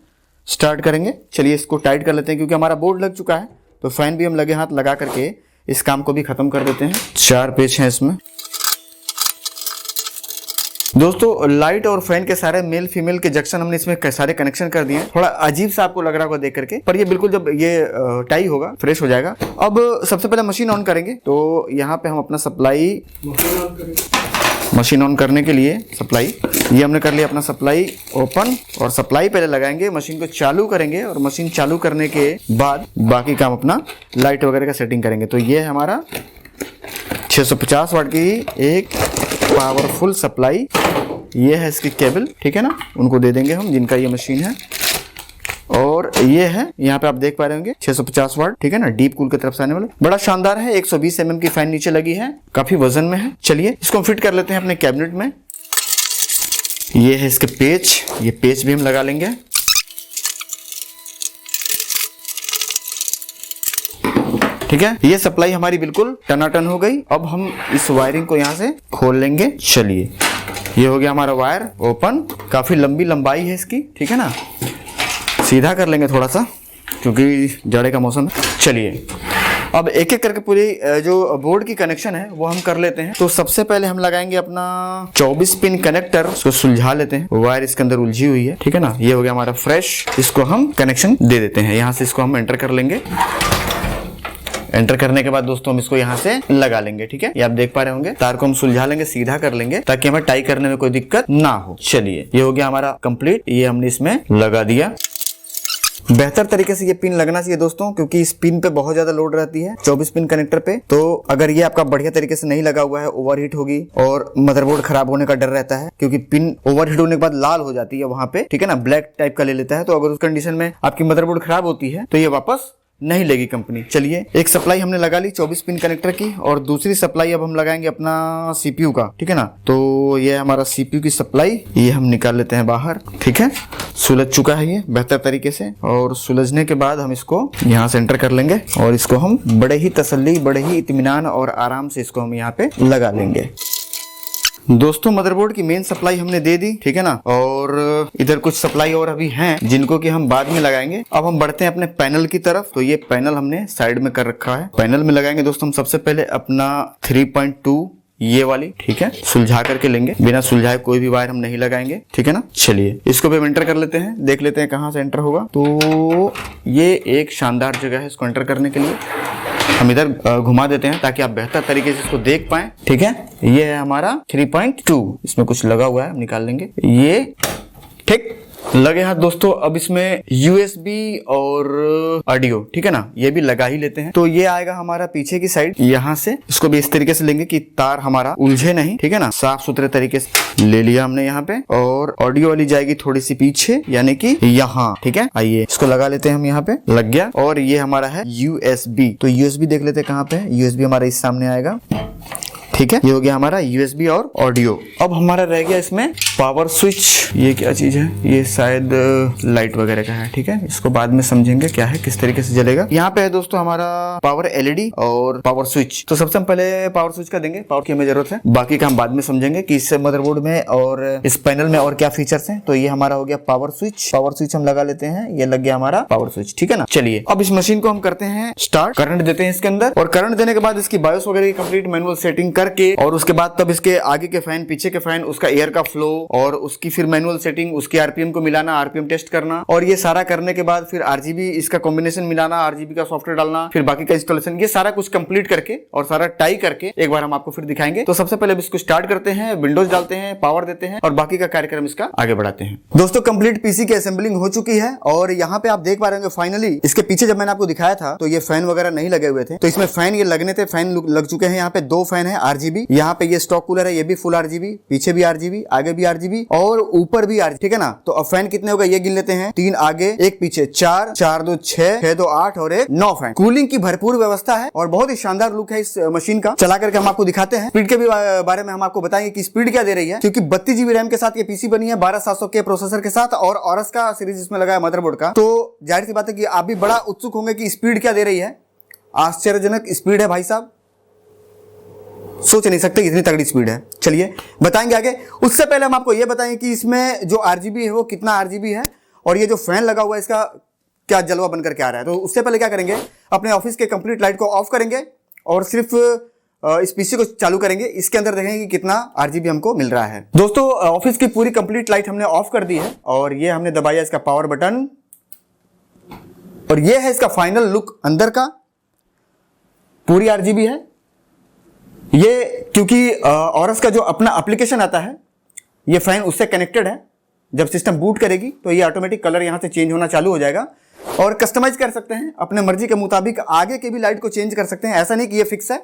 स्टार्ट करेंगे। चलिए इसको टाइट कर लेते हैं, क्योंकि हमारा बोर्ड लग चुका है तो फैन भी हम लगे हाथ लगा करके इस काम को भी खत्म कर देते हैं। 4 पेच हैं इसमें। दोस्तों लाइट और फैन के सारे मेल फीमेल के जंक्शन हमने इसमें सारे कनेक्शन कर दिए हैं। थोड़ा अजीब सा आपको लग रहा होगा देख करके, पर ये बिल्कुल जब ये टाई होगा फ्रेश हो जाएगा। अब सबसे पहले मशीन ऑन करेंगे। तो यहाँ पे हम अपना सप्लाई मशीन ऑन करने के लिए सप्लाई, ये हमने कर लिया अपना सप्लाई ओपन, और सप्लाई पहले लगाएंगे, मशीन को चालू करेंगे और मशीन चालू करने के बाद बाकी काम अपना लाइट वगैरह का सेटिंग करेंगे। तो ये हमारा 650 वाट की एक पावरफुल सप्लाई, ये है इसकी केबल, ठीक है ना। उनको दे देंगे हम जिनका ये मशीन है। और ये है यहाँ पे आप देख पा रहे होंगे 650 वाट, ठीक है ना, डीप कूल की तरफ से आने वाला, बड़ा शानदार है। 120 mm की फैन नीचे लगी है, काफी वजन में है। चलिए इसको फिट कर लेते हैं अपने कैबिनेट में। ये है इसके पेच, ये पेच भी हम लगा लेंगे। ठीक है, ये सप्लाई हमारी बिल्कुल टनाटन हो गई। अब हम इस वायरिंग को यहाँ से खोल लेंगे। चलिए ये हो गया हमारा वायर ओपन, काफी लंबी लंबाई है इसकी, ठीक है ना। सीधा कर लेंगे थोड़ा सा क्योंकि जाड़े का मौसम है। चलिए अब एक एक करके पूरी जो बोर्ड की कनेक्शन है वो हम कर लेते हैं। तो सबसे पहले हम लगाएंगे अपना 24 पिन कनेक्टर, उसको सुलझा लेते हैं। वायर इसके अंदर उलझी हुई है, ठीक है ना। ये हो गया हमारा फ्रेश, इसको हम कनेक्शन दे देते हैं। यहाँ से इसको हम एंटर कर लेंगे। एंटर करने के बाद दोस्तों हम इसको यहाँ से लगा लेंगे, ठीक है। ये आप देख पा रहे होंगे, तार को हम सुलझा लेंगे, सीधा कर लेंगे ताकि हमें टाई करने में कोई दिक्कत ना हो। चलिए ये हो गया हमारा कंप्लीट, ये हमने इसमें लगा दिया। बेहतर तरीके से ये पिन लगना चाहिए दोस्तों, क्योंकि इस पिन पे बहुत ज्यादा लोड रहती है 24 पिन कनेक्टर पे। तो अगर ये आपका बढ़िया तरीके से नहीं लगा हुआ है, ओवरहीट होगी और मदरबोर्ड खराब होने का डर रहता है, क्योंकि पिन ओवरहीट होने के बाद लाल हो जाती है वहां पे, ठीक है ना, ब्लैक टाइप का ले लेता है। तो अगर उस कंडीशन में आपकी मदरबोर्ड खराब होती है तो ये वापस नहीं लेगी कंपनी। चलिए एक सप्लाई हमने लगा ली 24 पिन कनेक्टर की, और दूसरी सप्लाई अब हम लगाएंगे अपना सीपीयू का, ठीक है ना। तो ये हमारा सीपीयू की सप्लाई, ये हम निकाल लेते हैं बाहर, ठीक है। सुलझ चुका है ये बेहतर तरीके से, और सुलझने के बाद हम इसको यहाँ से एंटर कर लेंगे और इसको हम बड़े ही तसल्ली, बड़े ही इत्मीनान और आराम से इसको हम यहाँ पे लगा लेंगे। दोस्तों मदरबोर्ड की मेन सप्लाई हमने दे दी, ठीक है ना, और इधर कुछ सप्लाई और अभी हैं जिनको कि हम बाद में लगाएंगे। अब हम बढ़ते हैं अपने पैनल की तरफ। तो ये पैनल हमने साइड में कर रखा है। पैनल में लगाएंगे दोस्तों हम सबसे पहले अपना 3.2 ये वाली, ठीक है, सुलझा करके लेंगे। बिना सुलझाए कोई भी वायर हम नहीं लगाएंगे, ठीक है ना। चलिए इसको भी एंटर कर लेते हैं, देख लेते हैं कहाँ से एंटर होगा। तो ये एक शानदार जगह है इसको एंटर करने के लिए। हम इधर घुमा देते हैं ताकि आप बेहतर तरीके से इसको देख पाएं, ठीक है। ये है हमारा 3.2, इसमें कुछ लगा हुआ है, हम निकाल लेंगे। ये ठीक लगे हाथ दोस्तों। अब इसमें USB और ऑडियो, ठीक है ना, ये भी लगा ही लेते हैं। तो ये आएगा हमारा पीछे की साइड, यहाँ से इसको भी इस तरीके से लेंगे कि तार हमारा उलझे नहीं, ठीक है ना। साफ सुथरे तरीके से ले लिया हमने यहाँ पे। और ऑडियो वाली जाएगी थोड़ी सी पीछे, यानी कि यहाँ, ठीक है। आइए इसको लगा लेते हैं हम, यहाँ पे लग गया। और ये हमारा है USB। तो USB देख लेते हैं कहाँ पे है। USB हमारा इस सामने आएगा, ठीक है। ये हो गया हमारा USB और ऑडियो। अब हमारा रह गया इसमें पावर स्विच। ये क्या चीज है? ये शायद लाइट वगैरह का है, ठीक है। इसको बाद में समझेंगे क्या है, किस तरीके से जलेगा। यहाँ पे है दोस्तों हमारा पावर LED और पावर स्विच। तो सबसे हम पहले पावर स्विच का देंगे, पावर की हमें जरूरत है। बाकी का हम बाद में समझेंगे कि इस मदरबोर्ड में और इस पैनल में और क्या फीचर्स हैं। तो ये हमारा हो गया पावर स्विच। पावर स्विच हम लगा लेते हैं, ये लग गया हमारा पावर स्विच, ठीक है ना। चलिए अब इस मशीन को हम करते हैं स्टार्ट। करंट देते हैं इसके अंदर, और करंट देने के बाद इसकी बायोस वगैरह की कंप्लीट मैनुअल सेटिंग करके, और उसके बाद तब इसके आगे के फैन, पीछे के फैन, उसका एयर का फ्लो, और उसकी फिर मैनुअल सेटिंग, उसकी RPM को मिलाना, RPM टेस्ट करना, और ये सारा करने के बाद फिर RGB इसका कॉम्बिनेशन मिलाना, RGB का सॉफ्टवेयर डालना, फिर बाकी का इंस्टॉलेशन, ये सारा कुछ कंप्लीट करके और सारा टाई करके एक बार हम आपको फिर दिखाएंगे। तो सबसे पहले अब इसको स्टार्ट करते हैं, विंडोज डालते हैं, पावर देते हैं, और बाकी का कार्यक्रम इसका आगे बढ़ाते हैं। दोस्तों कंप्लीट PC की असेंबलिंग हो चुकी है, और यहाँ पे आप देख पा रहे होंगे फाइनली इसके पीछे जब मैंने आपको दिखाया था तो ये फैन वगैरह नहीं लगे हुए थे। तो इसमें फैन ये लगने थे, फैन लग चुके हैं। यहाँ पे 2 फैन है RGB। यहाँ पे ये स्टॉक कूलर है, ये भी फुल RGB, पीछे भी RGB, आगे भी RGB और ऊपर भी RGB, ठीक है ना। तो अब फैन कितने होगा ये गिन लेते हैं। 3 आगे, 1 पीछे, 4, 4 2 6, 6 2 8 और 1 9 फैन। कूलिंग की भरपूर व्यवस्था है और बहुत ही शानदार लुक है इस मशीन का। चला करके हम आपको दिखाते हैं। स्पीड के भी बारे में हम आपको बताएंगे कि स्पीड क्या दे रही है, क्योंकि 32 GB रैम के साथ ये PC बनी है, 12700K प्रोसेसर के साथ, और औरस का सीरीज इसमें लगा है मदरबोर्ड का। तो जाहिर सी बात है कि आप भी बड़ा उत्सुक होंगे कि स्पीड क्या दे रही है। आश्चर्यजनक स्पीड है भाई साहब, सोच नहीं सकते इतनी तगड़ी स्पीड है। चलिए बताएंगे आगे। उससे पहले हम आपको यह बताएंगे कि इसमें जो RGB है वो कितना RGB है, और ये जो फैन लगा हुआ है इसका क्या जलवा बनकर के आ रहा है। तो उससे पहले क्या करेंगे, अपने ऑफिस के कंप्लीट लाइट को ऑफ करेंगे और सिर्फ इस PC को चालू करेंगे। इसके अंदर देखेंगे कि कितना RGB हमको मिल रहा है। दोस्तों ऑफिस की पूरी कंप्लीट लाइट हमने ऑफ कर दी है, और ये हमने दबाया इसका पावर बटन, और ये है इसका फाइनल लुक अंदर का। पूरी RGB है ये, क्योंकि औरस का जो अपना एप्लीकेशन आता है, ये फैन उससे कनेक्टेड है। जब सिस्टम बूट करेगी तो ये ऑटोमेटिक कलर यहाँ से चेंज होना चालू हो जाएगा, और कस्टमाइज कर सकते हैं अपने मर्जी के मुताबिक। आगे के भी लाइट को चेंज कर सकते हैं, ऐसा नहीं कि ये फिक्स है।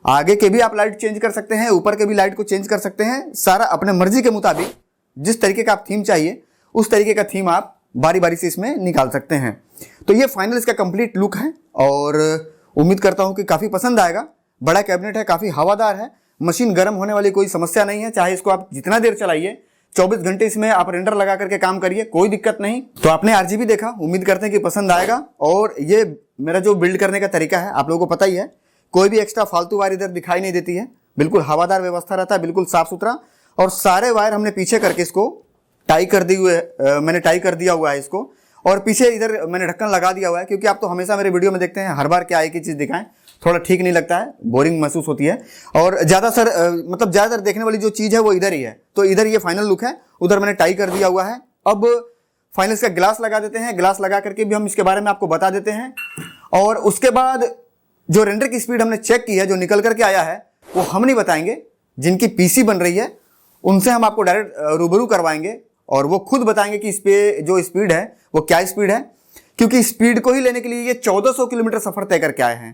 आगे के भी आप लाइट चेंज कर सकते हैं, ऊपर के भी लाइट को चेंज कर सकते हैं। सारा अपने मर्जी के मुताबिक, जिस तरीके का आप थीम चाहिए उस तरीके का थीम आप बारी बारी से इसमें निकाल सकते हैं। तो ये फाइनल इसका कंप्लीट लुक है, और उम्मीद करता हूं कि काफी पसंद आएगा। बड़ा कैबिनेट है, काफी हवादार है, मशीन गर्म होने वाली कोई समस्या नहीं है। चाहे इसको आप जितना देर चलाइए, 24 घंटे इसमें आप रेंडर लगा करके काम करिए, कोई दिक्कत नहीं। तो आपने RGB देखा, उम्मीद करते हैं कि पसंद आएगा। और ये मेरा जो बिल्ड करने का तरीका है आप लोगों को पता ही है, कोई भी एक्स्ट्रा फालतू वायर इधर दिखाई नहीं देती है, बिल्कुल हवादार व्यवस्था रहता है, बिल्कुल साफ सुथरा। और सारे वायर हमने पीछे करके इसको टाई कर दी हुए, मैंने टाई कर दिया हुआ है इसको, और पीछे इधर मैंने ढक्कन लगा दिया हुआ है। क्योंकि आप तो हमेशा मेरे वीडियो में देखते हैं, हर बार क्या एक ही चीज दिखाएं, थोड़ा ठीक नहीं लगता है, बोरिंग महसूस होती है। और ज्यादातर देखने वाली जो चीज है वो इधर ही है। तो इधर ये फाइनल लुक है, उधर मैंने टाई कर दिया हुआ है। अब फाइनल इसका ग्लास लगा देते हैं। ग्लास लगा करके भी हम इसके बारे में आपको बता देते हैं। और उसके बाद जो रेंडर की स्पीड हमने चेक की है, जो निकल करके आया है, वो हम नहीं बताएंगे। जिनकी PC बन रही है उनसे हम आपको डायरेक्ट रूबरू करवाएंगे, और वो खुद बताएंगे कि इस पे जो स्पीड है वो क्या स्पीड है। क्योंकि स्पीड को ही लेने के लिए ये 1400 किलोमीटर सफर तय करके आए हैं।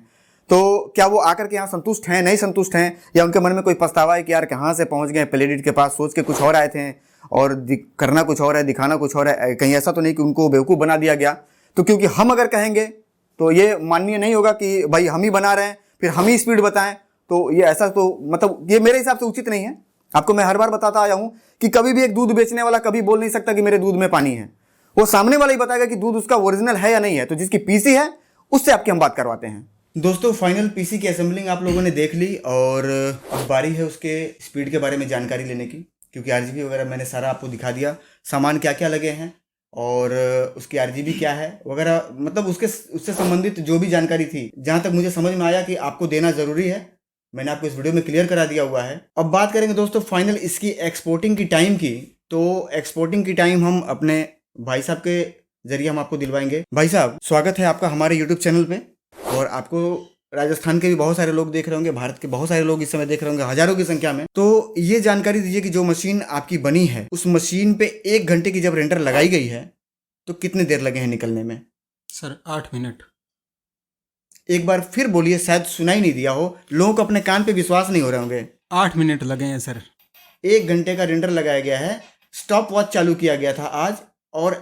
तो क्या वो आकर के यहाँ संतुष्ट हैं, नहीं संतुष्ट हैं, या उनके मन में कोई पछतावा है कि यार कहाँ से पहुंच गए, प्लेडिट के पास सोच के कुछ और आए थे और करना कुछ और है, दिखाना कुछ और है। कहीं ऐसा तो नहीं कि उनको बेवकूफ़ बना दिया गया। तो क्योंकि हम अगर कहेंगे तो ये माननीय नहीं होगा कि भाई हम ही बना रहे हैं फिर हम ही स्पीड बताएं। तो ये ऐसा तो मतलब ये मेरे हिसाब से उचित नहीं है। आपको मैं हर बार बताता आया हूं कि कभी भी एक दूध बेचने वाला कभी बोल नहीं सकता कि मेरे दूध में पानी है। वो सामने वाला ही बताएगा कि दूध उसका ओरिजिनल है या नहीं है। तो जिसकी PC है उससे आपकी हम बात करवाते हैं। दोस्तों फाइनल पीसी की असेंबलिंग आप लोगों ने देख ली और अब बारी है उसके स्पीड के बारे में जानकारी लेने की, क्योंकि आरजीबी वगैरह मैंने सारा आपको दिखा दिया, सामान क्या क्या लगे हैं और उसकी आरजीबी क्या है वगैरह, मतलब उससे संबंधित जो भी जानकारी थी, जहाँ तक मुझे समझ में आया कि आपको देना ज़रूरी है, मैंने आपको इस वीडियो में क्लियर करा दिया हुआ है। अब बात करेंगे दोस्तों फाइनल इसकी एक्सपोर्टिंग की टाइम की, तो एक्सपोर्टिंग की टाइम हम अपने भाई साहब के जरिए हम आपको दिलवाएंगे। भाई साहब स्वागत है आपका हमारे यूट्यूब चैनल पे, और आपको राजस्थान के भी बहुत सारे लोग देख रहे होंगे, भारत के बहुत सारे लोग इस समय देख रहे होंगे हजारों की संख्या में। तो ये जानकारी दीजिए कि जो मशीन आपकी बनी है उस मशीन पे 1 घंटे की जब रेंडर लगाई गई है तो कितने देर लगे हैं निकलने में? Sir 8 minute. एक बार फिर बोलिए, शायद सुनाई नहीं दिया हो, लोगों को अपने कान पे विश्वास नहीं हो रहे होंगे। 8 मिनट लगे हैं सर। 1 घंटे का रेंडर लगाया गया है, स्टॉप वॉच चालू किया गया था आज, और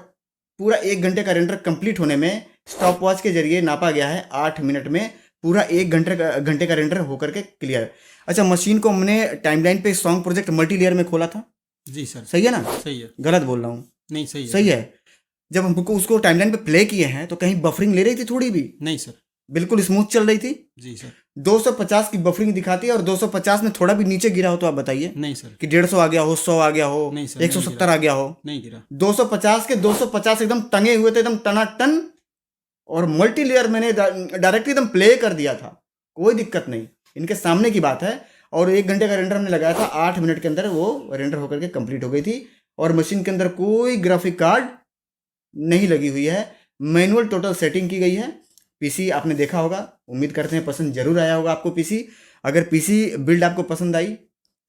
पूरा 1 घंटे का रेंडर कंप्लीट होने में स्टॉप वॉच के जरिए नापा गया है 8 मिनट में पूरा 1 घंटे का रेंडर होकर के क्लियर। अच्छा, मशीन को हमने टाइमलाइन पे सॉन्ग प्रोजेक्ट मल्टी लेयर में खोला था। जी सर। सही है ना? सही है। गलत बोल रहा हूँ? नहीं सही है। सही है। जब हमको उसको टाइमलाइन पे प्ले किए हैं तो कहीं बफरिंग ले रही थी थोड़ी भी? नहीं सर। बिल्कुल स्मूथ चल रही थी। जी सर। 250 की बफरिंग दिखाती है, और 250 में थोड़ा भी नीचे गिरा हो तो आप बताइए। नहीं सर। कि 150 आ गया हो, 100 आ गया हो, नहीं सर, 170 आ गया हो। नहीं गिरा। 250 के 250 एकदम टंगे हुए थे, एकदम टनाटन, और मल्टी लेयर मैंने डायरेक्टली एकदम प्ले कर दिया था, कोई दिक्कत नहीं, इनके सामने की बात है। और 1 घंटे का रेंडर हमने लगाया था, 8 मिनट के अंदर वो रेंडर होकर के कंप्लीट हो गई थी, और मशीन के अंदर कोई ग्राफिक कार्ड नहीं लगी हुई है, मैनुअल टोटल सेटिंग की गई है। पीसी आपने देखा होगा, उम्मीद करते हैं पसंद जरूर आया होगा आपको पीसी। अगर पीसी बिल्ड आपको पसंद आई,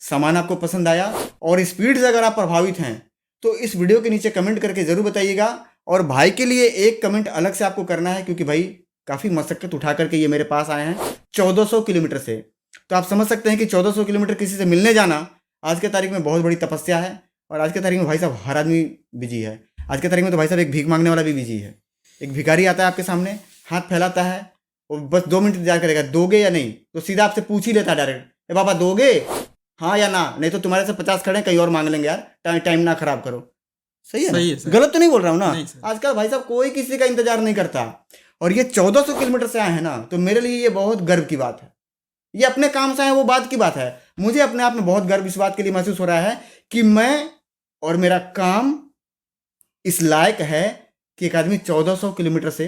सामान आपको पसंद आया, और स्पीड से अगर आप प्रभावित हैं तो इस वीडियो के नीचे कमेंट करके ज़रूर बताइएगा। और भाई के लिए एक कमेंट अलग से आपको करना है, क्योंकि भाई काफ़ी मशक्क़त उठा करके ये मेरे पास आए हैं 1400 किलोमीटर से। तो आप समझ सकते हैं कि 1400 किलोमीटर किसी से मिलने जाना आज के तारीख में बहुत बड़ी तपस्या है। और आज के तारीख में भाई साहब हर आदमी बिजी है। आज के तारीख में तो भाई साहब एक भीख मांगने वाला भी बिजी है। एक भिखारी आता है आपके सामने, हाथ फैलाता है, और बस 2 मिनट इंतजार करेगा, दोगे या नहीं, तो सीधा आपसे पूछ ही लेता है डायरेक्ट, ए बाबा दोगे हाँ या ना, नहीं तो तुम्हारे से 50 खड़े हैं, कहीं और मांग लेंगे यार, टाइम ना खराब करो। सही है ना? गलत तो नहीं बोल रहा हूँ ना? आजकल भाई साहब कोई किसी का इंतजार नहीं करता, और ये 1400 किलोमीटर से आए हैं ना, तो मेरे लिए ये बहुत गर्व की बात है। ये अपने काम से आए वो बात की बात है, मुझे अपने आप में बहुत गर्व इस बात के लिए महसूस हो रहा है कि मैं और मेरा काम इस लायक है कि एक आदमी 1400 किलोमीटर से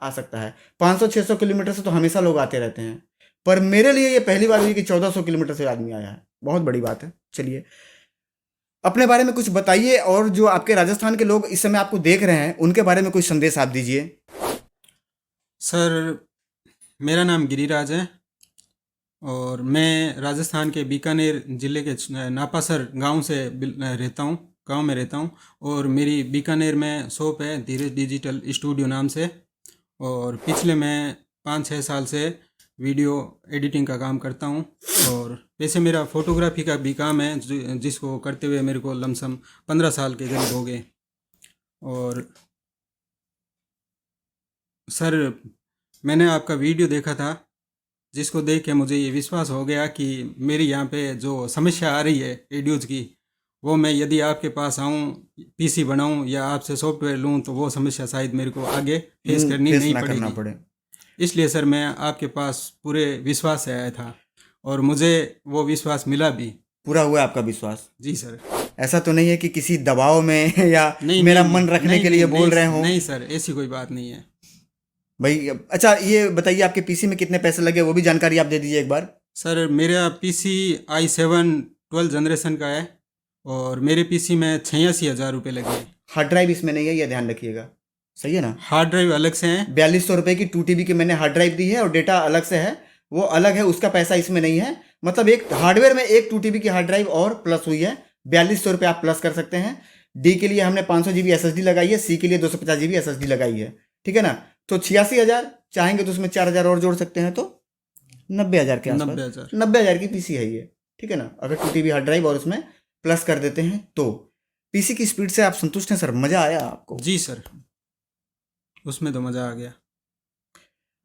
आ सकता है। 500-600 किलोमीटर से तो हमेशा लोग आते रहते हैं, पर मेरे लिए ये पहली बार हुई कि 1400 किलोमीटर से आदमी आया है, बहुत बड़ी बात है। चलिए अपने बारे में कुछ बताइए, और जो आपके राजस्थान के लोग इस समय आपको देख रहे हैं उनके बारे में कुछ संदेश आप दीजिए। सर मेरा नाम गिरिराज है, और मैं राजस्थान के बीकानेर ज़िले के नापासर गांव में रहता हूं, और मेरी बीकानेर में शॉप है धीरज डिजिटल स्टूडियो नाम से। और पिछले मैं 5-6 साल से वीडियो एडिटिंग का काम करता हूं, और वैसे मेरा फोटोग्राफी का भी काम है, जिसको करते हुए मेरे को लमसम 15 साल के करीब हो गए। और सर मैंने आपका वीडियो देखा था, जिसको देख के मुझे ये विश्वास हो गया कि मेरी यहाँ पे जो समस्या आ रही है एडियोज की, वो मैं यदि आपके पास आऊँ, पीसी बनाऊँ या आपसे सॉफ्टवेयर लूँ, तो वो समस्या शायद मेरे को आगे फेस करनी नहीं पड़ेगी। इसलिए सर मैं आपके पास पूरे विश्वास से आया था, और मुझे वो विश्वास मिला भी। पूरा हुआ आपका विश्वास? जी सर। ऐसा तो नहीं है कि किसी दबाव में या मेरा मन रखने के लिए बोल रहे हो? नहीं सर, ऐसी कोई बात नहीं है भाई। अच्छा ये बताइए आपके पीसी में कितने पैसे लगे, वो भी जानकारी आप दे दीजिए एक बार। सर मेरा पीसी i7 12 जनरेशन का है, और मेरे पीसी में 86,000 रुपये लगे। हार्ड ड्राइव इसमें नहीं है, ये ध्यान रखिएगा, सही है ना? हार्ड ड्राइव अलग से है, 4200 रुपये की 2 TB की मैंने हार्ड ड्राइव दी है, और डेटा अलग से है, वो अलग है, उसका पैसा इसमें नहीं है। मतलब एक हार्डवेयर में एक 2 TB की हार्ड ड्राइव और प्लस हुई है, 4200 रुपये आप प्लस कर सकते हैं। डी के लिए हमने 500 GB SSD लगाई है, सी के लिए 250 GB SSD लगाई है, ठीक है ना? तो 86,000, चाहेंगे तो उसमें 4,000 और जोड़ सकते हैं, तो 90,000 के आसपास 90,000 की पीसी है ये, ठीक है ना? अगर 2 TB हार्ड ड्राइव और उसमें प्लस कर देते हैं तो पीसी की स्पीड से आप संतुष्ट हैं सर? मज़ा आया आपको? जी सर, उसमें तो मज़ा आ गया।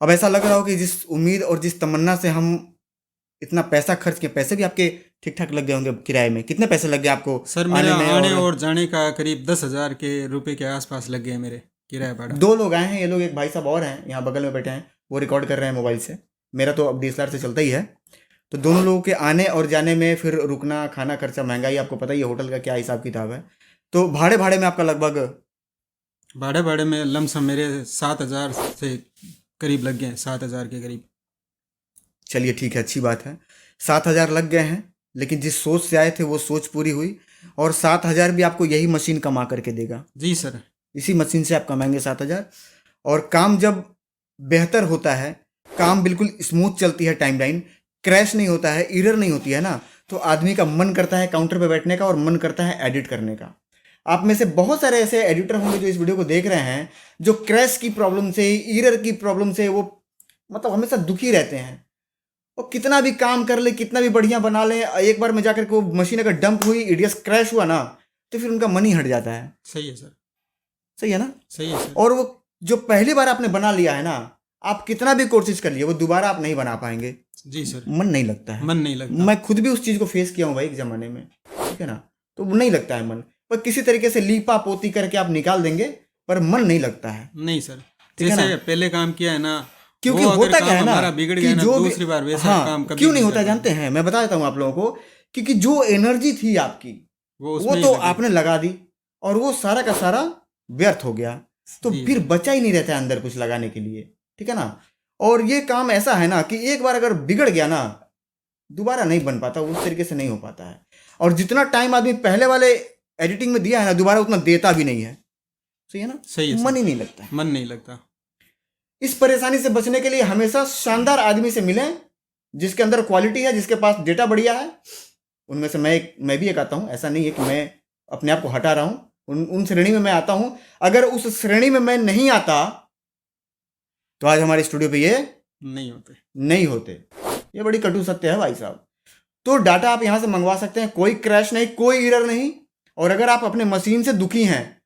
अब ऐसा लग रहा हो कि जिस उम्मीद और जिस तमन्ना से हम इतना पैसा खर्च किए, पैसे भी आपके ठीक ठाक लग गए होंगे किराए में? कितने पैसे लग गए आपको? सर मेरा आने और जाने का करीब 10,000 के रुपए के आसपास लग गए मेरे किराया भाड़ा। 2 लोग आए हैं, ये लोग एक भाई साहब और हैं यहाँ बगल में बैठे हैं, वो रिकॉर्ड कर रहे हैं मोबाइल से, मेरा तो अब DSLR से चलता ही है। तो दोनों लोगों के आने और जाने में फिर रुकना, खाना खर्चा, महंगाई आपको पता ही है होटल का क्या हिसाब किताब है। तो भाड़े में आपका लगभग भाड़े में लमसम मेरे 7,000 से करीब लग गए, 7,000 के करीब। चलिए ठीक है, अच्छी बात है। 7,000 लग गए हैं, लेकिन जिस सोच से आए थे वो सोच पूरी हुई। और 7,000 भी आपको यही मशीन कमा करके देगा। जी सर। इसी मशीन से आप कमाएंगे 7,000। और काम जब बेहतर होता है, काम बिल्कुल स्मूथ चलती है, टाइमलाइन क्रैश नहीं होता है, एरर नहीं होती है ना, तो आदमी का मन करता है काउंटर पे बैठने का और मन करता है एडिट करने का। आप में से बहुत सारे ऐसे एडिटर होंगे जो इस वीडियो को देख रहे हैं, जो क्रैश की प्रॉब्लम से, एरर की प्रॉब्लम से वो मतलब हमेशा दुखी रहते हैं। वो कितना भी काम कर ले, कितना भी बढ़िया बना ले, एक बार में जाकर के वो मशीन अगर डंप हुई, ईडीएस क्रैश हुआ ना, तो फिर उनका मन ही हट जाता है। सही है सर। सही है ना? सही है सर। और वो जो पहली बार आपने बना लिया है ना, आप कितना भी कोशिश कर लिए, वो दोबारा आप नहीं बना पाएंगे। जी सर। मन नहीं लगता है। मन नहीं लगता। मैं खुद भी उस चीज को फेस किया हूँ भाई एक जमाने में, ठीक है ना? तो नहीं लगता है मन, पर किसी तरीके से लीपा पोती करके आप निकाल देंगे, पर मन नहीं लगता है। नहीं सर, ठीक है जैसे ना? पहले काम किया है ना, क्योंकि वो अगर होता काम क्या है ना हमारा बिगड़ कि गया ना, जो दूसरी बार वैसा हाँ, काम कभी क्यों नहीं होता करना। जानते हैं? मैं बता देता हूँ आप लोगों को, क्योंकि जो एनर्जी थी आपकी वो वो उसमें ही तो लगी। आपने लगा दी और वो सारा का सारा व्यर्थ हो गया। तो जी फिर सर। बचा ही नहीं रहता है अंदर कुछ लगाने के लिए, ठीक है ना? और ये काम ऐसा है ना कि एक बार अगर बिगड़ गया ना, दोबारा नहीं बन पाता, उस तरीके से नहीं हो पाता है। और जितना टाइम आदमी पहले वाले एडिटिंग में दिया है ना, दोबारा उतना देता भी नहीं है। सही है ना? सही है मन सर। ही नहीं लगता है। मन नहीं लगता। इस परेशानी से बचने के लिए हमेशा शानदार आदमी से मिलें, जिसके अंदर क्वालिटी है, जिसके पास डेटा बढ़िया है। उनमें से मैं भी एक आता हूं। ऐसा नहीं है कि मैं अपने आप को हटा रहा हूं, उन श्रेणी में मैं आता हूं। अगर उस श्रेणी में मैं नहीं आता तो आज हमारे स्टूडियो पे ये नहीं होते। ये बड़ी कटु सत्य है भाई साहब। तो डाटा आप यहां से मंगवा सकते हैं, कोई क्रैश नहीं, कोई एरर नहीं। और अगर आप अपने मशीन से दुखी हैं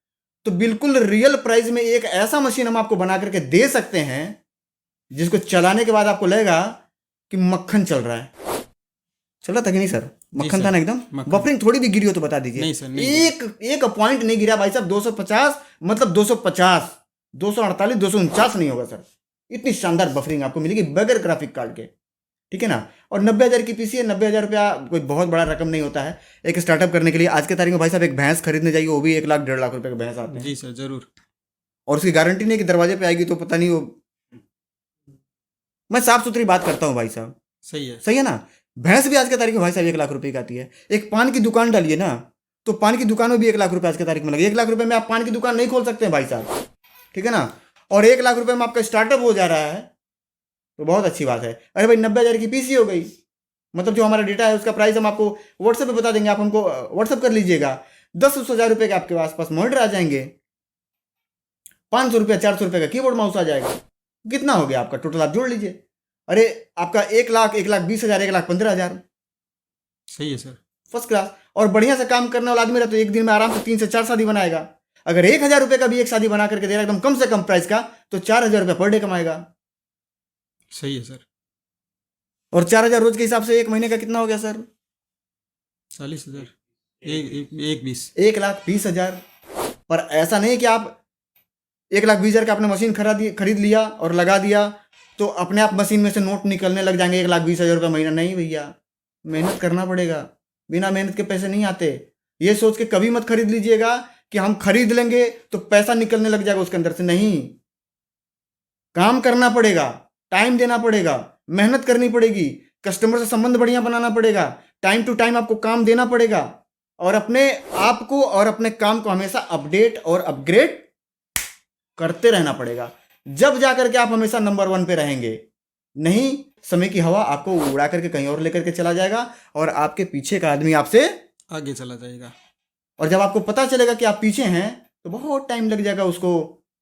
तो बिल्कुल रियल प्राइस में एक ऐसा मशीन हम आपको बना करके दे सकते हैं जिसको चलाने के बाद आपको लगेगा कि मक्खन चल रहा है। चल रहा था कि नहीं सर? मक्खन सर, था ना एकदम। मक्खन। बफरिंग थोड़ी भी गिरी हो तो बता दीजिए। नहीं सर, नहीं एक पॉइंट नहीं गिरा भाई साहब। 250 मतलब 250, 248, 249 नहीं होगा सर। इतनी शानदार बफरिंग आपको मिलेगी बगैर ग्राफिक कार्ड के, ठीक है ना? और 90,000 की पीसी है। 90,000 रुपया कोई बहुत बड़ा रकम नहीं होता है एक स्टार्टअप करने के लिए। आज के तारीख में भाई साहब एक भैंस खरीदने जाइए, वो भी 1 लाख 1.5 लाख रुपए का भैंस आते हैं। जी सर, जरूर। और उसकी गारंटी नहीं कि दरवाजे पे आएगी तो पता नहीं वो। मैं साफ सुथरी बात करता हूँ भाई साहब। सही है। सही है ना? भैंस भी आज के तारीख में भाई साहब 1 लाख रुपए की आती है। एक पान की दुकान डालिए ना, तो पान की दुकान में भी 1 लाख रुपए आज के तारीख में लगे। 1 लाख रुपए में आप पान की दुकान नहीं खोल सकते हैं भाई साहब, ठीक है ना? और 1 लाख रुपए में आपका स्टार्टअप हो जा रहा है तो बहुत अच्छी बात है। अरे भाई 90,000 की पीसी हो गई, मतलब जो हमारा डेटा है उसका प्राइस हम आपको व्हाट्सएप पे बता देंगे, आप हमको व्हाट्सएप कर लीजिएगा। 10-10 रुपए के आपके आसपास मॉनिटर आ जाएंगे, 500 रुपया 400 रुपए का कीबोर्ड माउस आ जाएगा। कितना हो गया आपका टोटल? आप जोड़ लीजिए। अरे आपका 1 लाख, 1,20,000, 1,15,000। सही है सर। First class. और बढ़िया से काम करने वाला आदमी रहा तो एक दिन में आराम से 3 से 4 शादी बनाएगा। अगर 1,000 रुपए का भी एक शादी बना करके दे रहा है एकदम कम से कम प्राइस का, तो 4,000 रुपये पर डे कमाएगा। सही है सर। और 4,000 रोज के हिसाब से 1 महीने का कितना हो गया सर? 40,000, एक 20। 1,20,000। पर ऐसा नहीं कि आप 1,20,000 का आपने मशीन खरीद लिया और लगा दिया तो अपने आप मशीन में से नोट निकलने लग जाएंगे 1,20,000 रुपये महीना। नहीं भैया, मेहनत करना पड़ेगा। बिना मेहनत के पैसे नहीं आते। ये सोच के कभी मत खरीद लीजिएगा कि हम खरीद लेंगे तो पैसा निकलने लग जाएगा उसके अंदर से। नहीं, काम करना पड़ेगा, टाइम देना पड़ेगा, मेहनत करनी पड़ेगी, कस्टमर से संबंध बढ़िया बनाना पड़ेगा, टाइम टू टाइम आपको काम देना पड़ेगा और अपने आप को और अपने काम को हमेशा अपडेट और अपग्रेड करते रहना पड़ेगा। जब जाकर के आप हमेशा नंबर 1 पे रहेंगे। नहीं, समय की हवा आपको उड़ा करके कहीं और लेकर के चला जाएगा और आपके पीछे का आदमी आपसे आगे चला जाएगा। और जब आपको पता चलेगा कि आप पीछे हैं तो बहुत टाइम लग जाएगा उसको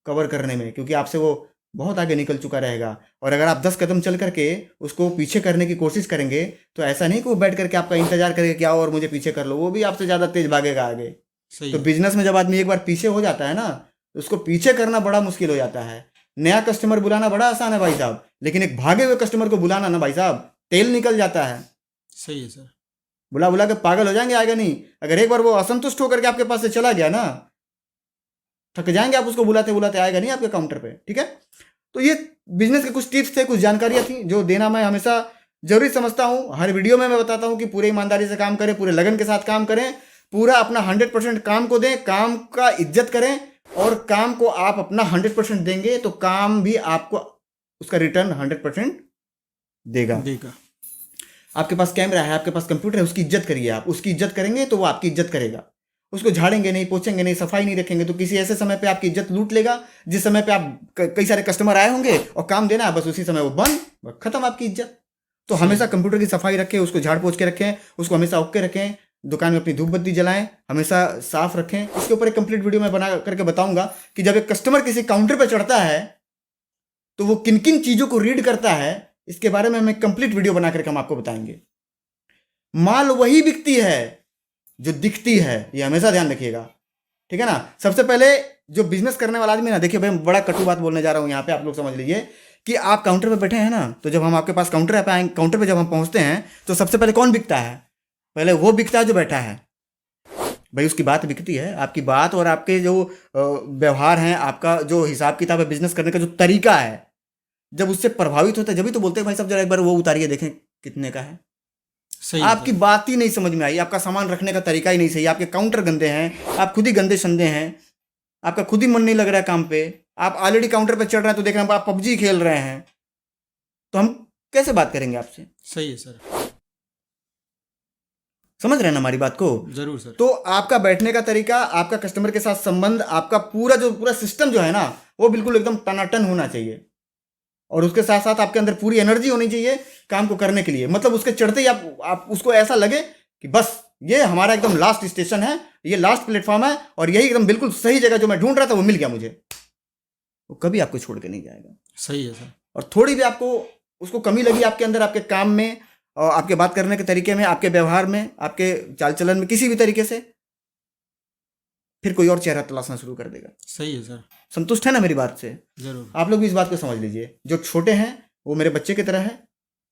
कवर करने में, क्योंकि आपसे वो बहुत आगे निकल चुका रहेगा। और अगर आप 10 कदम चल करके उसको पीछे करने की कोशिश करेंगे तो ऐसा नहीं कि वो बैठ करके आपका इंतजार करेगा कि आओ और मुझे पीछे कर लो, वो भी आपसे ज़्यादा तेज भागेगा आगे। सही तो है। बिजनेस में जब आदमी एक बार पीछे हो जाता है ना, तो उसको पीछे करना बड़ा मुश्किल हो जाता है। नया कस्टमर बुलाना बड़ा आसान है भाई साहब, लेकिन एक भागे हुए कस्टमर को बुलाना ना भाई साहब, तेल निकल जाता है। सही है सर। बुला बुला के पागल हो जाएंगे, आएगा नहीं। अगर एक बार वो असंतुष्ट होकर के आपके पास से चला गया ना, थक जाएंगे आप उसको बुलाते बुलाते, आएगा नहीं आपके काउंटर पे, ठीक है? तो ये बिजनेस के कुछ टिप्स थे, कुछ जानकारियां थी जो देना मैं हमेशा जरूरी समझता हूँ। हर वीडियो में मैं बताता हूँ कि पूरे ईमानदारी से काम करें, पूरे लगन के साथ काम करें, पूरा अपना 100% काम को दें, काम का इज्जत करें, और काम को आप अपना 100% देंगे तो काम भी आपको उसका रिटर्न 100% देगा। आपके पास कैमरा है, आपके पास कंप्यूटर है, उसकी इज्जत करिए। आप उसकी इज्जत करेंगे तो वो आपकी इज्जत करेगा। उसको झाड़ेंगे नहीं, पोछेंगे नहीं, सफाई नहीं रखेंगे तो किसी ऐसे समय पे आपकी इज्जत लूट लेगा जिस समय पे आप कई सारे कस्टमर आए होंगे और काम देना है, बस उसी समय वो बंद, खत्म आपकी इज्जत। तो हमेशा कंप्यूटर की सफाई रखें, उसको झाड़ पोछ के रखें, उसको हमेशा ओके रखें, दुकान में अपनी धूप बत्ती जलाएं, हमेशा साफ रखें। इसके ऊपर एक कंप्लीट वीडियो मैं बना करके बताऊंगा कि जब एक कस्टमर किसी काउंटर पर चढ़ता है तो वो किन किन चीजों को रीड करता है, इसके बारे में हम एक कंप्लीट वीडियो बना करके हम आपको बताएंगे। माल वही बिकती है जो दिखती है, ये हमेशा ध्यान रखिएगा, ठीक है ना। सबसे पहले जो बिजनेस करने वाला आदमी ना, देखिए भाई बड़ा कटु बात बोलने जा रहा हूं यहां पे, आप लोग समझ लीजिए कि आप काउंटर पे बैठे हैं ना, तो जब हम आपके पास काउंटर पे जब हम पहुंचते हैं तो सबसे पहले कौन बिकता है? पहले वो बिकता है जो बैठा है। भाई उसकी बात बिकती है, आपकी बात और आपके जो व्यवहार हैं, आपका जो हिसाब किताब है, बिजनेस करने का जो तरीका है, जब उससे प्रभावित होता है जब ही तो बोलते हैं भाई साहब जरा एक बार वो उतारिए देखें कितने का है। आपकी बात ही नहीं समझ में आई, आपका सामान रखने का तरीका ही नहीं सही, आपके काउंटर गंदे हैं, आप खुद ही गंदे संदे हैं, आपका खुद ही मन नहीं लग रहा है काम पे, आप ऑलरेडी काउंटर पे चढ़ रहे हैं तो देख रहे हैं आप पबजी खेल रहे हैं, तो हम कैसे बात करेंगे आपसे? सही है सर, समझ रहे हैं ना हमारी बात को? जरूर सर। तो आपका बैठने का तरीका, आपका कस्टमर के साथ संबंध, आपका पूरा सिस्टम जो है ना वो बिल्कुल एकदम टनाटन होना चाहिए, और उसके साथ साथ आपके अंदर पूरी एनर्जी होनी चाहिए काम को करने के लिए। मतलब उसके चढ़ते ही आप उसको ऐसा लगे कि बस ये हमारा एकदम लास्ट स्टेशन है, ये लास्ट प्लेटफॉर्म है, और यही एकदम बिल्कुल सही जगह जो मैं ढूंढ रहा था वो मिल गया मुझे। वो कभी आपको छोड़ के नहीं जाएगा। सही है सर। और थोड़ी भी आपको उसको कमी लगी आपके अंदर, आपके काम में, और आपके बात करने के तरीके में, आपके व्यवहार में, आपके चाल चलन में, किसी भी तरीके से, फिर कोई और चेहरा तलाशना शुरू कर देगा। सही है सर। संतुष्ट है ना मेरी बात से? जरूर। आप लोग भी इस बात को समझ लीजिए, जो छोटे हैं वो मेरे बच्चे की तरह है,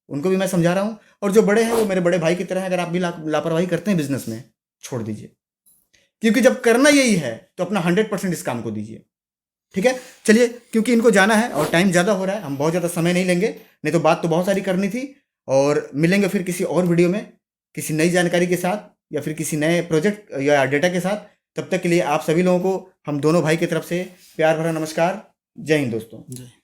उनको भी मैं समझा रहा हूं, और जो बड़े हैं वो मेरे बड़े भाई की तरह है। अगर आप भी लापरवाही करते हैं बिजनेस में, छोड़ दीजिए, क्योंकि जब करना यही है तो अपना 100% इस काम को दीजिए, ठीक है। चलिए, क्योंकि इनको जाना है और टाइम ज़्यादा हो रहा है, हम बहुत ज़्यादा समय नहीं लेंगे, नहीं तो बात तो बहुत सारी करनी थी। और मिलेंगे फिर किसी और वीडियो में, किसी नई जानकारी के साथ, या फिर किसी नए प्रोजेक्ट या डेटा के साथ। तब तक के लिए आप सभी लोगों को हम दोनों भाई की तरफ से प्यार भरा नमस्कार। जय हिंद दोस्तों। जय।